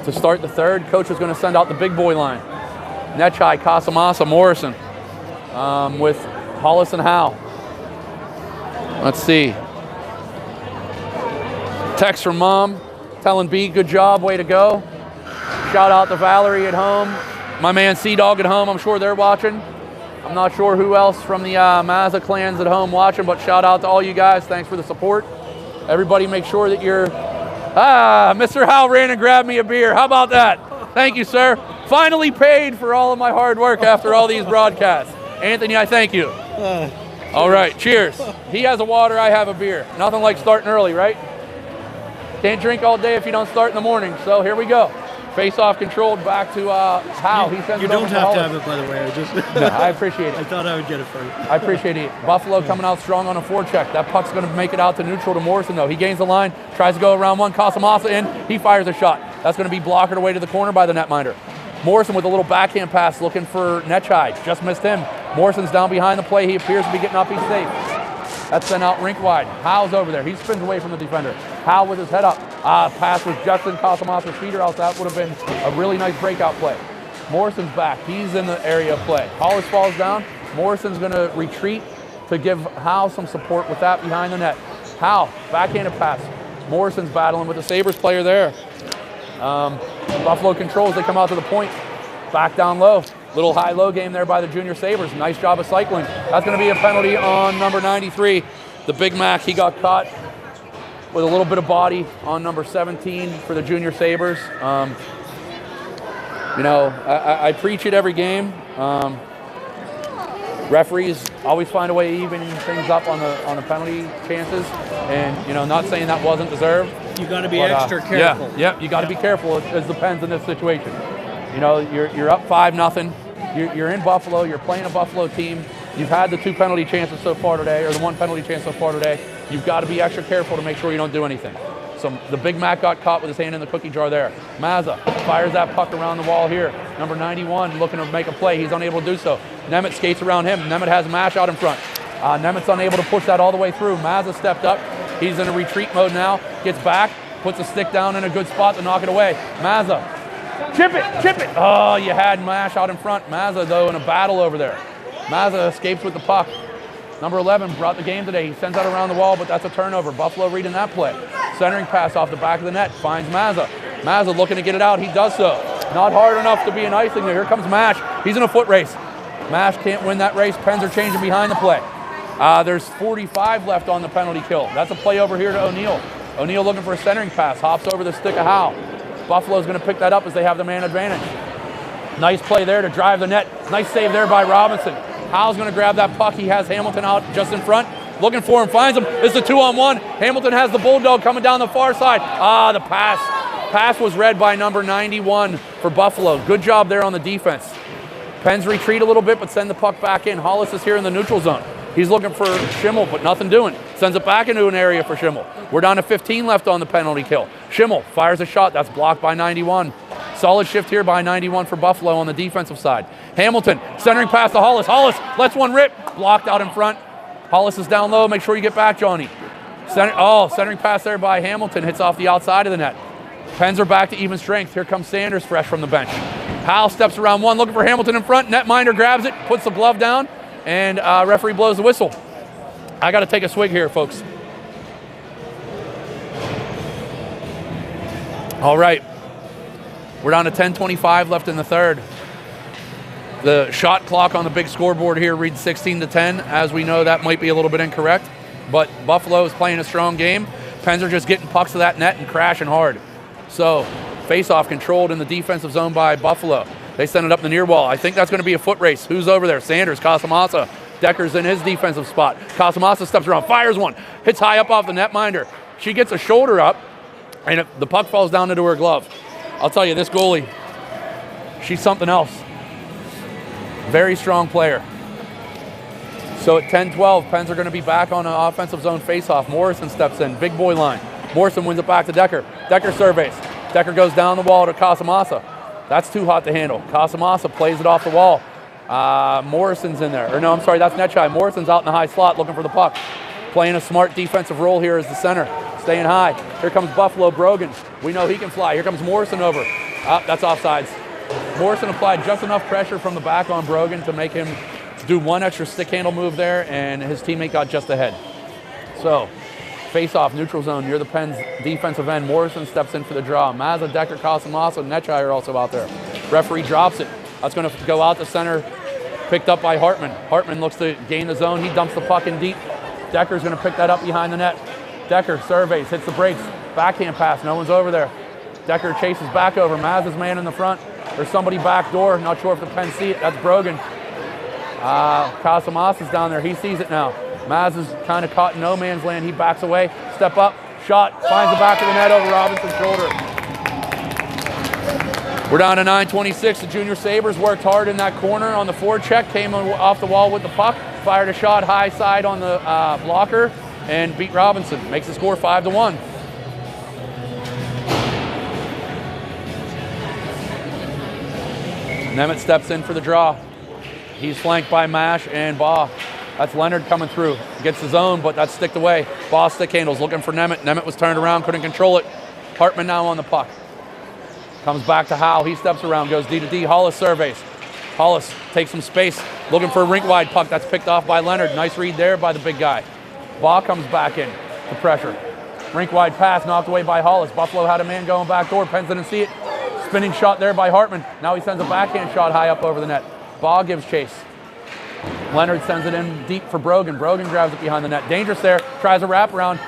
To start the third, coach is going to send out the big boy line. Nechai, Casamassa, Morrison with Hollis and Howe. Let's see. Text from Mom telling B, good job, way to go. Shout out to Valerie at home. My man Sea-Dog at home, I'm sure they're watching. I'm not sure who else from the Mazza clans at home watching, but shout out to all you guys. Thanks for the support. Everybody make sure that you're... Mr. Howe ran and grabbed me a beer. How about that? Thank you, sir. Finally paid for all of my hard work after all these broadcasts. Anthony, I thank you. All right, cheers. He has a water, I have a beer. Nothing like starting early, right? Can't drink all day if you don't start in the morning. So here we go. Face-off controlled back to Howe. He sends You it over don't to have to Hollis. have it, by the way. I just No, I appreciate it. I thought I would get it for you. I appreciate it. Buffalo coming out strong on a forecheck. That puck's going to make it out to neutral to Morrison, though. He gains the line, tries to go around one. Casamassa in. He fires a shot. That's going to be blocked away to the corner by the netminder. Morrison with a little backhand pass looking for Nechai. Just missed him. Morrison's down behind the play. He appears to be getting up. He's safe. That's sent out rink wide. Howe's over there. He spins away from the defender. Howe with his head up. Pass was Justin Casamassa's feeder else. That would have been a really nice breakout play. Morrison's back. He's in the area of play. Hollis falls down. Morrison's going to retreat to give Howe some support with that behind the net. Howe, backhanded pass. Morrison's battling with the Sabres player there. Buffalo controls. They come out to the point. Back down low. Little high-low game there by the Junior Sabres. Nice job of cycling. That's going to be a penalty on number 93. The Big Mac, he got caught with a little bit of body on number 17 for the Junior Sabres. You know, I preach it every game. Referees always find a way to even things up on the penalty chances. And, you know, not saying that wasn't deserved. You got to be extra careful. Yeah, you got to be careful as the Pens in this situation. You know, you're up 5-0. You're in Buffalo. You're playing a Buffalo team. You've had the 2 penalty chances so far today, or the 1 penalty chance so far today. You've got to be extra careful to make sure you don't do anything. So the Big Mac got caught with his hand in the cookie jar there. Mazza fires that puck around the wall here. Number 91 looking to make a play. He's unable to do so. Nemeth skates around him. Nemeth has Mash out in front. Nemeth's unable to push that all the way through. Mazza stepped up. He's in a retreat mode now. Gets back, puts a stick down in a good spot to knock it away. Mazza, chip it. Oh, you had Mash out in front. Mazza, though, in a battle over there. Mazza escapes with the puck. Number 11 brought the game today. He sends that around the wall, but that's a turnover. Buffalo reading that play. Centering pass off the back of the net. Finds Mazza. Mazza looking to get it out. He does so. Not hard enough to be an icing there. Here comes Mash. He's in a foot race. Mash can't win that race. Pens are changing behind the play. There's 45 left on the penalty kill. That's a play over here to O'Neill. O'Neill looking for a centering pass. Hops over the stick of Howe. Buffalo's going to pick that up as they have the man advantage. Nice play there to drive the net. Nice save there by Robinson. Howe's going to grab that puck. He has Hamilton out just in front. Looking for him, finds him. It's a 2-on-1. Hamilton has the Bulldog coming down the far side. The pass. Pass was read by number 91 for Buffalo. Good job there on the defense. Pens retreat a little bit, but send the puck back in. Hollis is here in the neutral zone. He's looking for Schimmel, but nothing doing. Sends it back into an area for Schimmel. We're down to 15 left on the penalty kill. Schimmel fires a shot. That's blocked by 91. Solid shift here by 91 for Buffalo on the defensive side. Hamilton centering pass to Hollis. Hollis lets one rip. Blocked out in front. Hollis is down low. Make sure you get back, Johnny. Centering pass there by Hamilton. Hits off the outside of the net. Pens are back to even strength. Here comes Sanders fresh from the bench. Howe steps around one, looking for Hamilton in front. Netminder grabs it, puts the glove down, and referee blows the whistle. I got to take a swig here, folks. All right. We're down to 10:25 left in the third. The shot clock on the big scoreboard here reads 16-10. As we know, that might be a little bit incorrect, but Buffalo is playing a strong game. Pens are just getting pucks to that net and crashing hard. So, face-off controlled in the defensive zone by Buffalo. They send it up the near wall. I think that's going to be a foot race. Who's over there? Sanders, Casamassa. Decker's in his defensive spot. Casamassa steps around, fires one, hits high up off the netminder. She gets a shoulder up, and the puck falls down into her glove. I'll tell you, this goalie, she's something else. Very strong player. So at 10-12, Pens are going to be back on an offensive zone faceoff. Morrison steps in, big boy line. Morrison wins it back to Decker. Decker surveys. Decker goes down the wall to Casamassa. That's too hot to handle. Casamassa plays it off the wall. Morrison's in there. Or no, I'm sorry, that's Netchai. Morrison's out in the high slot looking for the puck. Playing a smart defensive role here as the center. Staying high. Here comes Buffalo Brogan. We know he can fly. Here comes Morrison over. That's offsides. Morrison applied just enough pressure from the back on Brogan to make him do one extra stick handle move there, and his teammate got just ahead. So, face-off, neutral zone near the Pens' defensive end. Morrison steps in for the draw. Mazza, Decker, Casamassa, and Netchai are also out there. Referee drops it. That's going to go out the center, picked up by Hartman. Hartman looks to gain the zone. He dumps the puck in deep. Decker's going to pick that up behind the net. Decker surveys, hits the brakes. Backhand pass, no one's over there. Decker chases back over. Mazza's man in the front. There's somebody back door. Not sure if the Pens see it. That's Brogan. Casamassa's down there. He sees it now. Maz is kind of caught in no man's land. He backs away. Step up. Shot. Finds the back of the net over Robinson's shoulder. We're down to 9:26. The Junior Sabres worked hard in that corner on the forecheck. Came off the wall with the puck. Fired a shot high side on the blocker and beat Robinson. Makes the score 5-1. Nemeth steps in for the draw. He's flanked by Mash and Baugh. That's Leonard coming through. Gets the zone, but that's sticked away. Baugh stick handles, looking for Nemeth. Nemeth was turned around, couldn't control it. Hartman now on the puck. Comes back to Howe. He steps around, goes D to D. Hollis surveys. Hollis takes some space, looking for a rink-wide puck. That's picked off by Leonard. Nice read there by the big guy. Baugh comes back in to pressure. Rink-wide pass knocked away by Hollis. Buffalo had a man going back door. Pens didn't see it. Spinning shot there by Hartman. Now he sends a backhand shot high up over the net. Baugh gives chase. Leonard sends it in deep for Brogan. Brogan grabs it behind the net. Dangerous there. Tries a wraparound.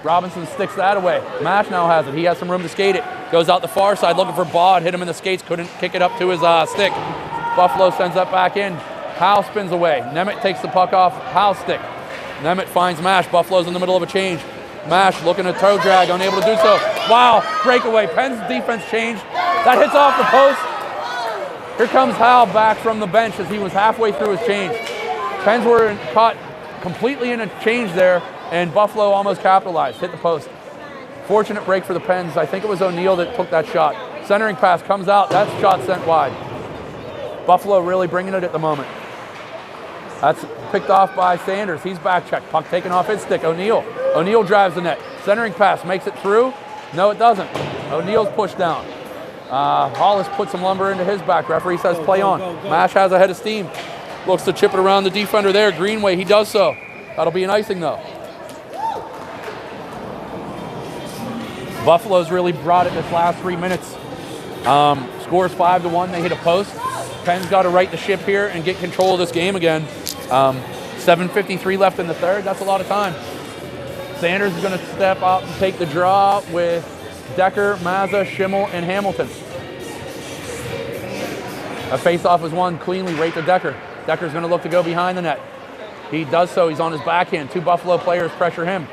Robinson sticks that away. Mash now has it. He has some room to skate it. Goes out the far side looking for Baugh. Hit him in the skates. Couldn't kick it up to his stick. Buffalo sends that back in. Howe spins away. Nemeth takes the puck off Howe's stick. Nemeth finds Mash. Buffalo's in the middle of a change. Mash looking to toe drag, unable to do so. Wow, breakaway. Penn's defense changed. That hits off the post. Here comes Howe back from the bench as he was halfway through his change. Pens were caught completely in a change there, and Buffalo almost capitalized, hit the post. Fortunate break for the Pens. I think it was O'Neill that took that shot. Centering pass comes out, that shot sent wide. Buffalo really bringing it at the moment. That's picked off by Sanders. He's back checked. Puck taken off his stick. O'Neill. O'Neill drives the net. Centering pass makes it through. No, it doesn't. O'Neill's pushed down. Hollis put some lumber into his back. Referee says play on. Mash has a head of steam. Looks to chip it around the defender there. Greenway, he does so. That'll be an icing though. Buffalo's really brought it this last 3 minutes. Scores 5-1. They hit a post. Penn's got to right the ship here and get control of this game again. 7:53 left in the third. That's a lot of time. Sanders is going to step up and take the draw with Decker, Mazza, Schimmel, and Hamilton. A face-off is won cleanly right to Decker. Decker's going to look to go behind the net. He does so. He's on his backhand. 2 Buffalo players pressure him.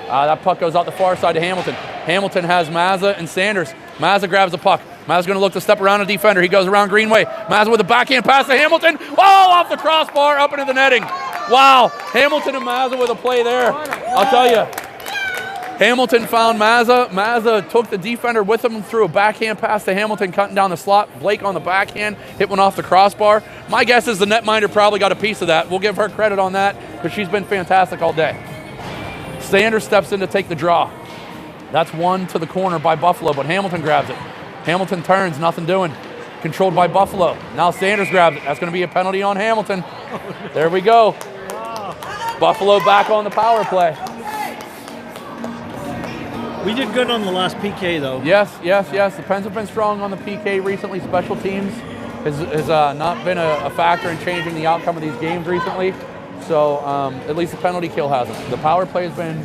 That puck goes out the far side to Hamilton. Hamilton has Mazza and Sanders. Mazza grabs the puck. Mazza's going to look to step around a defender. He goes around Greenway. Mazza with a backhand pass to Hamilton. Oh, off the crossbar, up into the netting. Wow, Hamilton and Mazza with a play there. I'll tell you. Hamilton found Mazza. Mazza took the defender with him and threw a backhand pass to Hamilton, cutting down the slot. Blake on the backhand, hit one off the crossbar. My guess is the netminder probably got a piece of that. We'll give her credit on that because she's been fantastic all day. Sanders steps in to take the draw. That's one to the corner by Buffalo, but Hamilton grabs it. Hamilton turns, nothing doing. Controlled by Buffalo. Now Sanders grabs it. That's going to be a penalty on Hamilton. There we go. Buffalo back on the power play. We did good on the last PK, though. Yes. The Pens have been strong on the PK recently. Special teams has not been a factor in changing the outcome of these games recently. So at least the penalty kill hasn't. The power play has been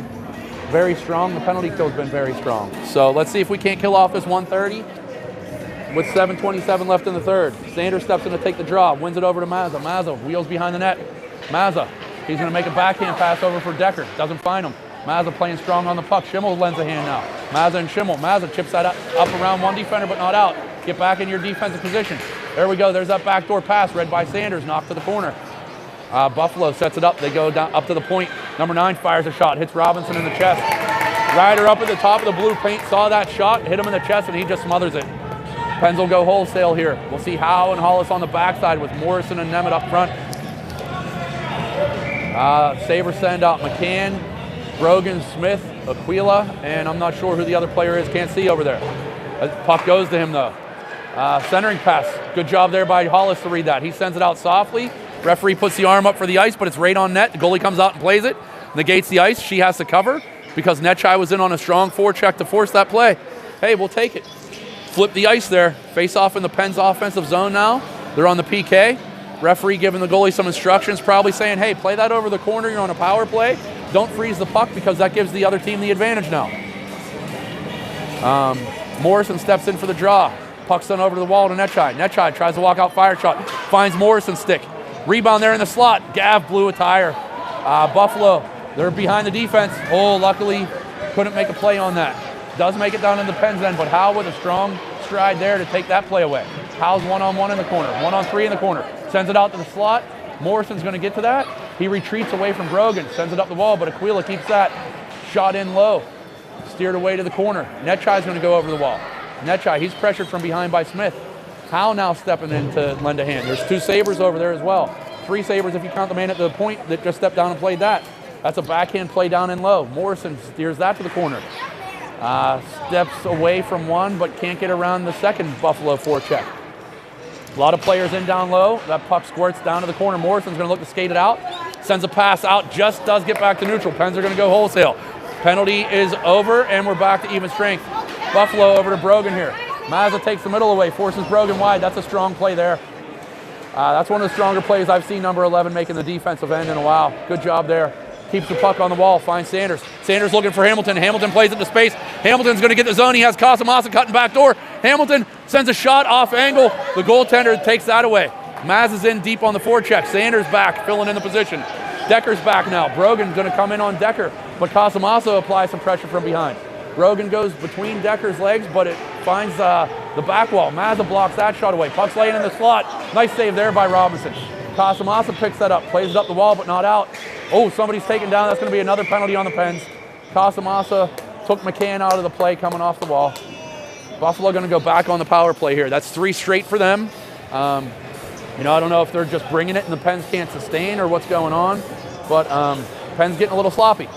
very strong. The penalty kill has been very strong. So let's see if we can't kill off this 130 with 7:27 left in the third. Sanders steps in to take the draw. Wins it over to Mazza. Mazza wheels behind the net. Mazza, he's going to make a backhand pass over for Decker. Doesn't find him. Mazza playing strong on the puck. Schimmel lends a hand now. Mazza and Schimmel. Mazza chips that up around one defender, but not out. Get back in your defensive position. There we go. There's that backdoor pass read by Sanders. Knocked to the corner. Buffalo sets it up. They go down up to the point. Number 9 fires a shot. Hits Robinson in the chest. Ryder up at the top of the blue paint. Saw that shot. Hit him in the chest, and he just smothers it. Pens will go wholesale here. We'll see Howe and Hollis on the backside with Morrison and Nemeth up front. Sabres send out McCann, Brogan, Smith, Aquila, and I'm not sure who the other player is. Can't see over there. Puck goes to him, though. Centering pass. Good job there by Hollis to read that. He sends it out softly. Referee puts the arm up for the ice, but it's right on net. The goalie comes out and plays it. Negates the ice. She has to cover because Netchai was in on a strong forecheck to force that play. Hey, we'll take it. Flip the ice there. Face off in the Pens offensive zone now. They're on the PK. Referee giving the goalie some instructions, probably saying, hey, play that over the corner. You're on a power play. Don't freeze the puck because that gives the other team the advantage now. Morrison steps in for the draw. Puck's sent over to the wall to Netchai. Netchai tries to walk out, fire shot. Finds Morrison's stick. Rebound there in the slot. Gav blew a tire. Buffalo, they're behind the defense. Oh, luckily couldn't make a play on that. Does make it down in the Pens end, but Howe with a strong stride there to take that play away. Howe's 1-on-1 in the corner, 1-on-3 in the corner. Sends it out to the slot. Morrison's going to get to that. He retreats away from Brogan, sends it up the wall, but Aquila keeps that shot in low. Steered away to the corner. Netchai's going to go over the wall. Netchai, he's pressured from behind by Smith. Howe now stepping in to lend a hand. There's 2 Sabres over there as well. 3 Sabres if you count the man at the point that just stepped down and played that. That's a backhand play down in low. Morrison steers that to the corner. Steps away from one, but can't get around the second Buffalo forecheck. A lot of players in down low. That puck squirts down to the corner. Morrison's going to look to skate it out. Sends a pass out. Just does get back to neutral. Pens are going to go wholesale. Penalty is over, and we're back to even strength. Buffalo over to Brogan here. Mazza takes the middle away, forces Brogan wide. That's a strong play there. That's one of the stronger plays I've seen number 11 making the defensive end in a while. Good job there. Keeps the puck on the wall, finds Sanders. Sanders looking for Hamilton. Hamilton plays it to space. Hamilton's going to get the zone. He has Casamassa cutting back door. Hamilton sends a shot off angle. The goaltender takes that away. Maz is in deep on the forecheck. Sanders back, filling in the position. Decker's back now. Brogan's going to come in on Decker, but Casamassa applies some pressure from behind. Brogan goes between Decker's legs, but it finds the back wall. Mazza blocks that shot away. Puck's laying in the slot. Nice save there by Robinson. Casamassa picks that up, plays it up the wall, but not out. Oh, somebody's taken down. That's going to be another penalty on the Pens. Casamassa took McCann out of the play coming off the wall. Buffalo going to go back on the power play here. That's 3 straight for them. You know, I don't know if they're just bringing it and the Pens can't sustain or what's going on, but Pens getting a little sloppy.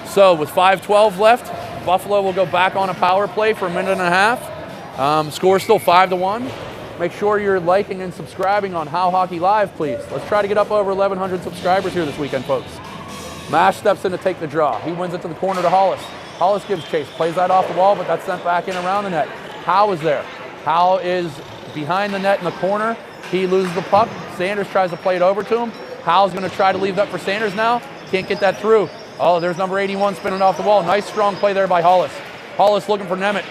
So with 5:12 left, Buffalo will go back on a power play for a minute and a half. Score still 5-1. Make sure you're liking and subscribing on How Hockey Live, please. Let's try to get up over 1,100 subscribers here this weekend, folks. Mash steps in to take the draw. He wins it to the corner to Hollis. Hollis gives chase, plays that off the wall, but that's sent back in around the net. Howe is there. Howe is behind the net in the corner. He loses the puck. Sanders tries to play it over to him. Howe's going to try to leave that for Sanders now. Can't get that through. Oh, there's number 81 spinning off the wall. Nice strong play there by Hollis. Hollis looking for Nemeth.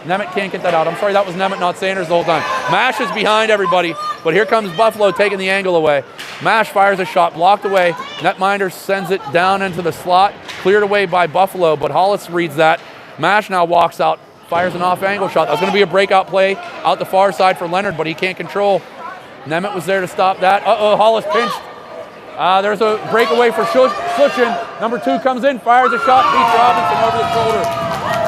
Nemeth can't get that out. I'm sorry, that was Nemeth, not Sanders the whole time. Mash is behind everybody, but here comes Buffalo taking the angle away. Mash fires a shot, blocked away. Netminder sends it down into the slot, cleared away by Buffalo, but Hollis reads that. Mash now walks out, fires an off-angle shot. That was going to be a breakout play out the far side for Leonard, but he can't control. Nemeth was there to stop that. Uh-oh, Hollis pinched. There's a breakaway for Suchin. Number 2 comes in, fires a shot, beats Robinson over the shoulder.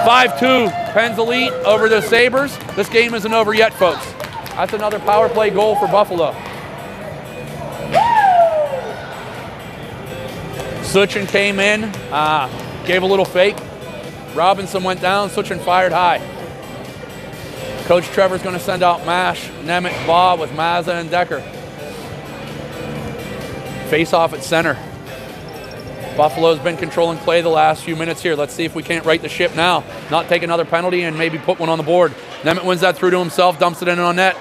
5-2, Pens elite over the Sabres. This game isn't over yet, folks. That's another power play goal for Buffalo. Suchin came in, gave a little fake. Robinson went down, Suchin fired high. Coach Trevor's going to send out Mash, Nemeth, Baugh with Mazza and Decker. Face off at center. Buffalo's been controlling play the last few minutes here. Let's see if we can't right the ship now. Not take another penalty and maybe put one on the board. Nemeth wins that through to himself, dumps it in on net.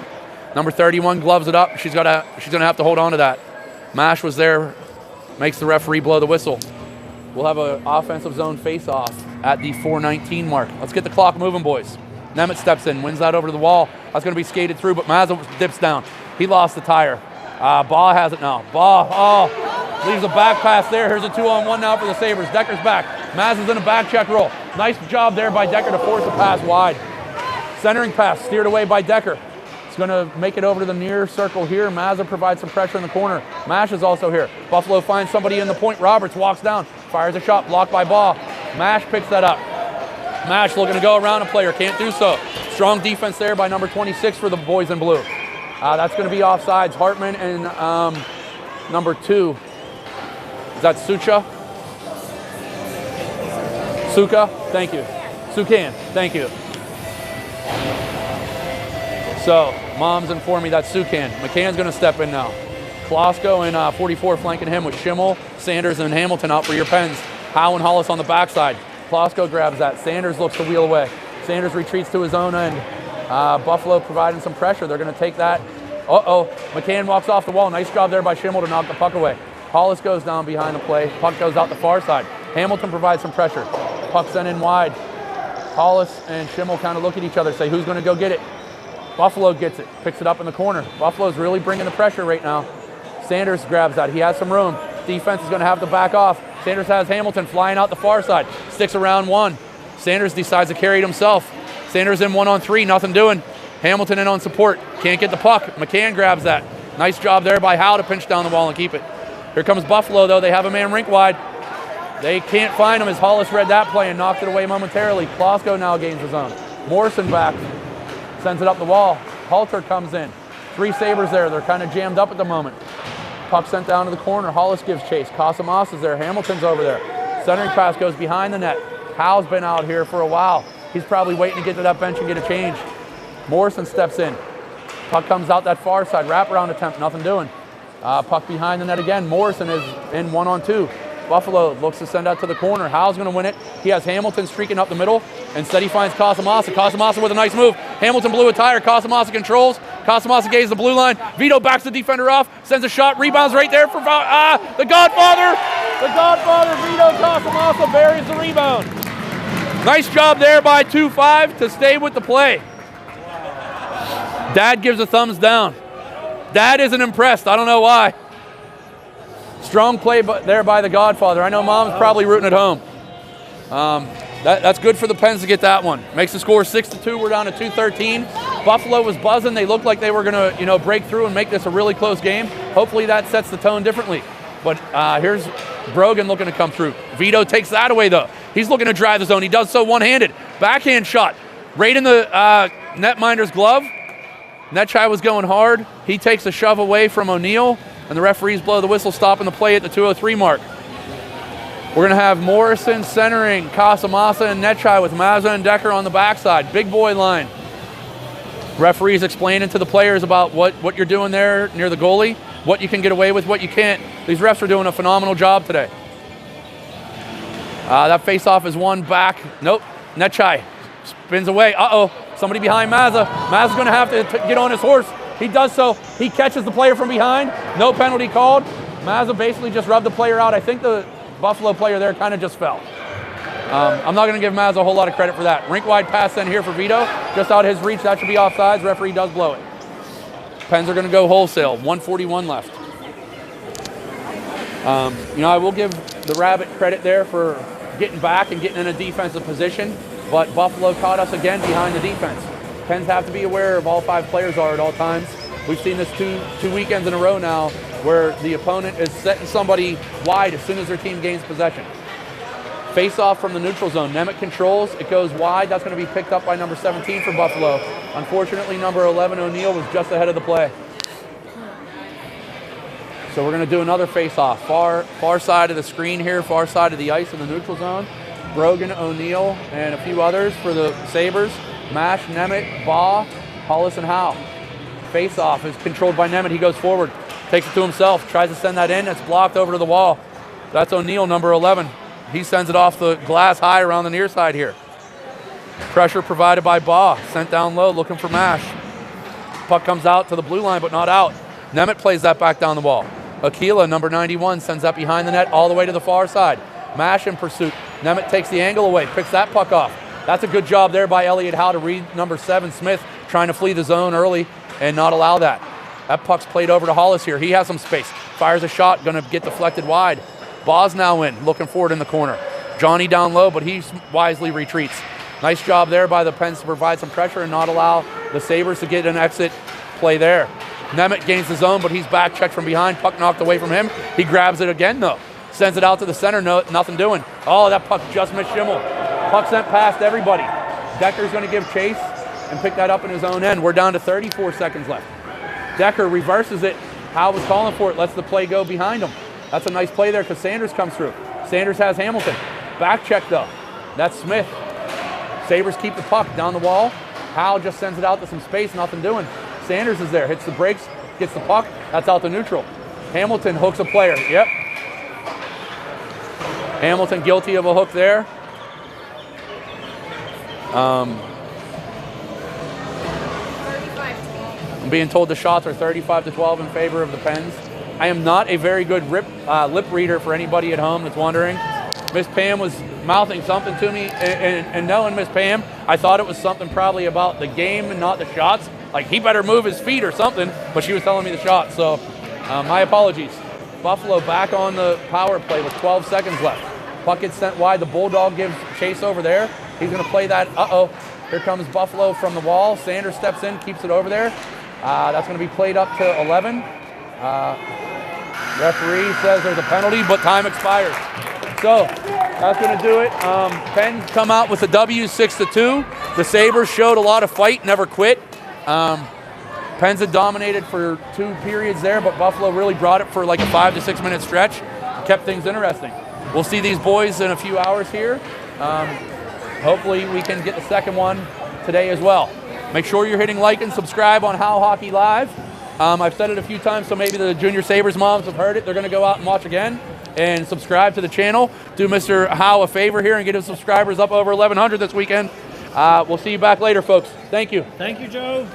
Number 31 gloves it up. She's gonna have to hold on to that. Mash was there, makes the referee blow the whistle. We'll have an offensive zone face-off at the 4:19 mark. Let's get the clock moving, boys. Nemeth steps in, wins that over to the wall. That's going to be skated through, but Mazza dips down. He lost the tire. Baugh has it now. Baugh, leaves a back pass there. Here's a 2-on-1 now for the Sabres. Decker's back. Mazza's in a back check roll. Nice job there by Decker to force the pass wide. Centering pass steered away by Decker. It's going to make it over to the near circle here. Mazza provides some pressure in the corner. Mash is also here. Buffalo finds somebody in the point. Roberts walks down, fires a shot, blocked by Baugh. Mash picks that up. Mash looking to go around a player, can't do so. Strong defense there by number 26 for the boys in blue. That's going to be offsides. Hartman and number 2. Is that Sucha? Suka? Thank you. Sukan, thank you. So, Mom's informed me that's Sukan. McCann's going to step in now. Klosko and 44 flanking him with Schimmel, Sanders, and Hamilton out for your Pens. Howe and Hollis on the backside. Klosko grabs that. Sanders looks to wheel away. Sanders retreats to his own end. Buffalo providing some pressure. They're going to take that. Uh-oh. McCann walks off the wall. Nice job there by Schimmel to knock the puck away. Hollis goes down behind the play. Puck goes out the far side. Hamilton provides some pressure. Puck sent in wide. Hollis and Schimmel kind of look at each other, say, who's going to go get it? Buffalo gets it, picks it up in the corner. Buffalo's really bringing the pressure right now. Sanders grabs that. He has some room. Defense is going to have to back off. Sanders has Hamilton flying out the far side. Sticks around 1. Sanders decides to carry it himself. Sanders in 1-on-3, nothing doing. Hamilton in on support. Can't get the puck. McCann grabs that. Nice job there by Howe to pinch down the wall and keep it. Here comes Buffalo, though. They have a man rink wide. They can't find him as Hollis read that play and knocked it away momentarily. Klosko now gains his own. Morrison back. Sends it up the wall. Halter comes in. 3 Sabres there. They're kind of jammed up at the moment. Puck sent down to the corner. Hollis gives chase. Casamas is there. Hamilton's over there. Centering pass goes behind the net. Howe's been out here for a while. He's probably waiting to get to that bench and get a change. Morrison steps in. Puck comes out that far side. Wraparound attempt. Nothing doing. Puck behind the net again. Morrison is in 1-on-2. Buffalo looks to send out to the corner. Howe's going to win it. He has Hamilton streaking up the middle. Instead, he finds Casamassa. Casamassa with a nice move. Hamilton blew a tire. Casamassa controls. Casamassa gains the blue line. Vito backs the defender off. Sends a shot. Rebounds right there for the Godfather. The Godfather, Vito Casamassa, buries the rebound. Nice job there by 2-5 to stay with the play. Dad gives a thumbs down. Dad isn't impressed. I don't know why. Strong play there by the Godfather. I know Mom's probably rooting at home. That's good for the Pens to get that one. Makes the score 6-2. We're down to 2:13. Buffalo was buzzing. They looked like they were going to, break through and make this a really close game. Hopefully that sets the tone differently. But here's Brogan looking to come through. Vito takes that away, though. He's looking to drive the zone. He does so one-handed. Backhand shot right in the netminder's glove. Netchai was going hard. He takes a shove away from O'Neill, and the referees blow the whistle, stopping the play at the 2:03 mark. We're going to have Morrison centering, Casamassa and Netchai with Mazza and Decker on the backside. Big boy line. Referees explaining to the players about what you're doing there near the goalie, what you can get away with, what you can't. These refs are doing a phenomenal job today. That face-off is won back. Nope, Netchai spins away. Uh-oh, somebody behind Mazza. Mazza's going to have to get on his horse. He does so. He catches the player from behind. No penalty called. Mazza basically just rubbed the player out. I think the Buffalo player there kind of just fell. I'm not going to give Mazza a whole lot of credit for that. Rink-wide pass then here for Vito. Just out of his reach. That should be offsides. Referee does blow it. Pens are going to go wholesale. 1:41 left. I will give the Rabbit credit there for getting back and getting in a defensive position, but Buffalo caught us again behind the defense. Pens have to be aware of all 5 players are at all times. We've seen this two weekends in a row now where the opponent is setting somebody wide as soon as their team gains possession. Face off from the neutral zone. Nemeth controls. It goes wide. That's going to be picked up by number 17 for Buffalo. Unfortunately, number 11, O'Neill, was just ahead of the play. So we're going to do another face-off. Far side of the screen here, far side of the ice in the neutral zone. Brogan, O'Neill, and a few others for the Sabres. Mash, Nemeth, Baugh, Hollis, and Howe. Face-off is controlled by Nemeth. He goes forward, takes it to himself, tries to send that in. It's blocked over to the wall. That's O'Neill, number 11. He sends it off the glass high around the near side here. Pressure provided by Baugh. Sent down low, looking for Mash. Puck comes out to the blue line, but not out. Nemeth plays that back down the wall. Aquila, number 91, sends that behind the net all the way to the far side. Mash in pursuit. Nemeth takes the angle away, picks that puck off. That's a good job there by Elliott Howe to read number 7, Smith, trying to flee the zone early and not allow that. That puck's played over to Hollis here. He has some space. Fires a shot, going to get deflected wide. Baugh's now in, looking forward in the corner. Johnny down low, but he wisely retreats. Nice job there by the Pens to provide some pressure and not allow the Sabres to get an exit play there. Nemeth gains the zone, but he's back checked from behind. Puck knocked away from him. He grabs it again, though. Sends it out to the center, nothing doing. Oh, that puck just missed Schimmel. Puck sent past everybody. Decker's going to give chase and pick that up in his own end. We're down to 34 seconds left. Decker reverses it. Howe was calling for it, lets the play go behind him. That's a nice play there because Sanders comes through. Sanders has Hamilton. Back check, though. That's Smith. Sabres keep the puck down the wall. Howe just sends it out to some space, nothing doing. Sanders is there, hits the brakes, gets the puck. That's out to neutral. Hamilton hooks a player. Yep. Hamilton guilty of a hook there. I'm being told the shots are 35-12 in favor of the Pens. I am not a very good lip reader for anybody at home that's wondering. Miss Pam was mouthing something to me, and knowing Miss Pam, I thought it was something probably about the game and not the shots. Like, he better move his feet or something, but she was telling me the shots, so my apologies. Buffalo back on the power play with 12 seconds left. Puck gets sent wide. The Bulldog gives chase over there. He's going to play that. Uh-oh. Here comes Buffalo from the wall. Sanders steps in, keeps it over there. That's going to be played up to 11. Referee says there's a penalty, but time expires. So that's going to do it. Pens come out with a W, 6-2. The Sabres showed a lot of fight, never quit. Pens had dominated for 2 periods there, but Buffalo really brought it for like a 5 to 6 minute stretch. Kept things interesting. We'll see these boys in a few hours here. Hopefully we can get the second one today as well. Make sure you're hitting like and subscribe on How Hockey Live. I've said it a few times, so maybe the Junior Sabres moms have heard it. They're going to go out and watch again and subscribe to the channel. Do Mr. Howe a favor here and get his subscribers up over 1,100 this weekend. We'll see you back later, folks. Thank you. Thank you, Joe.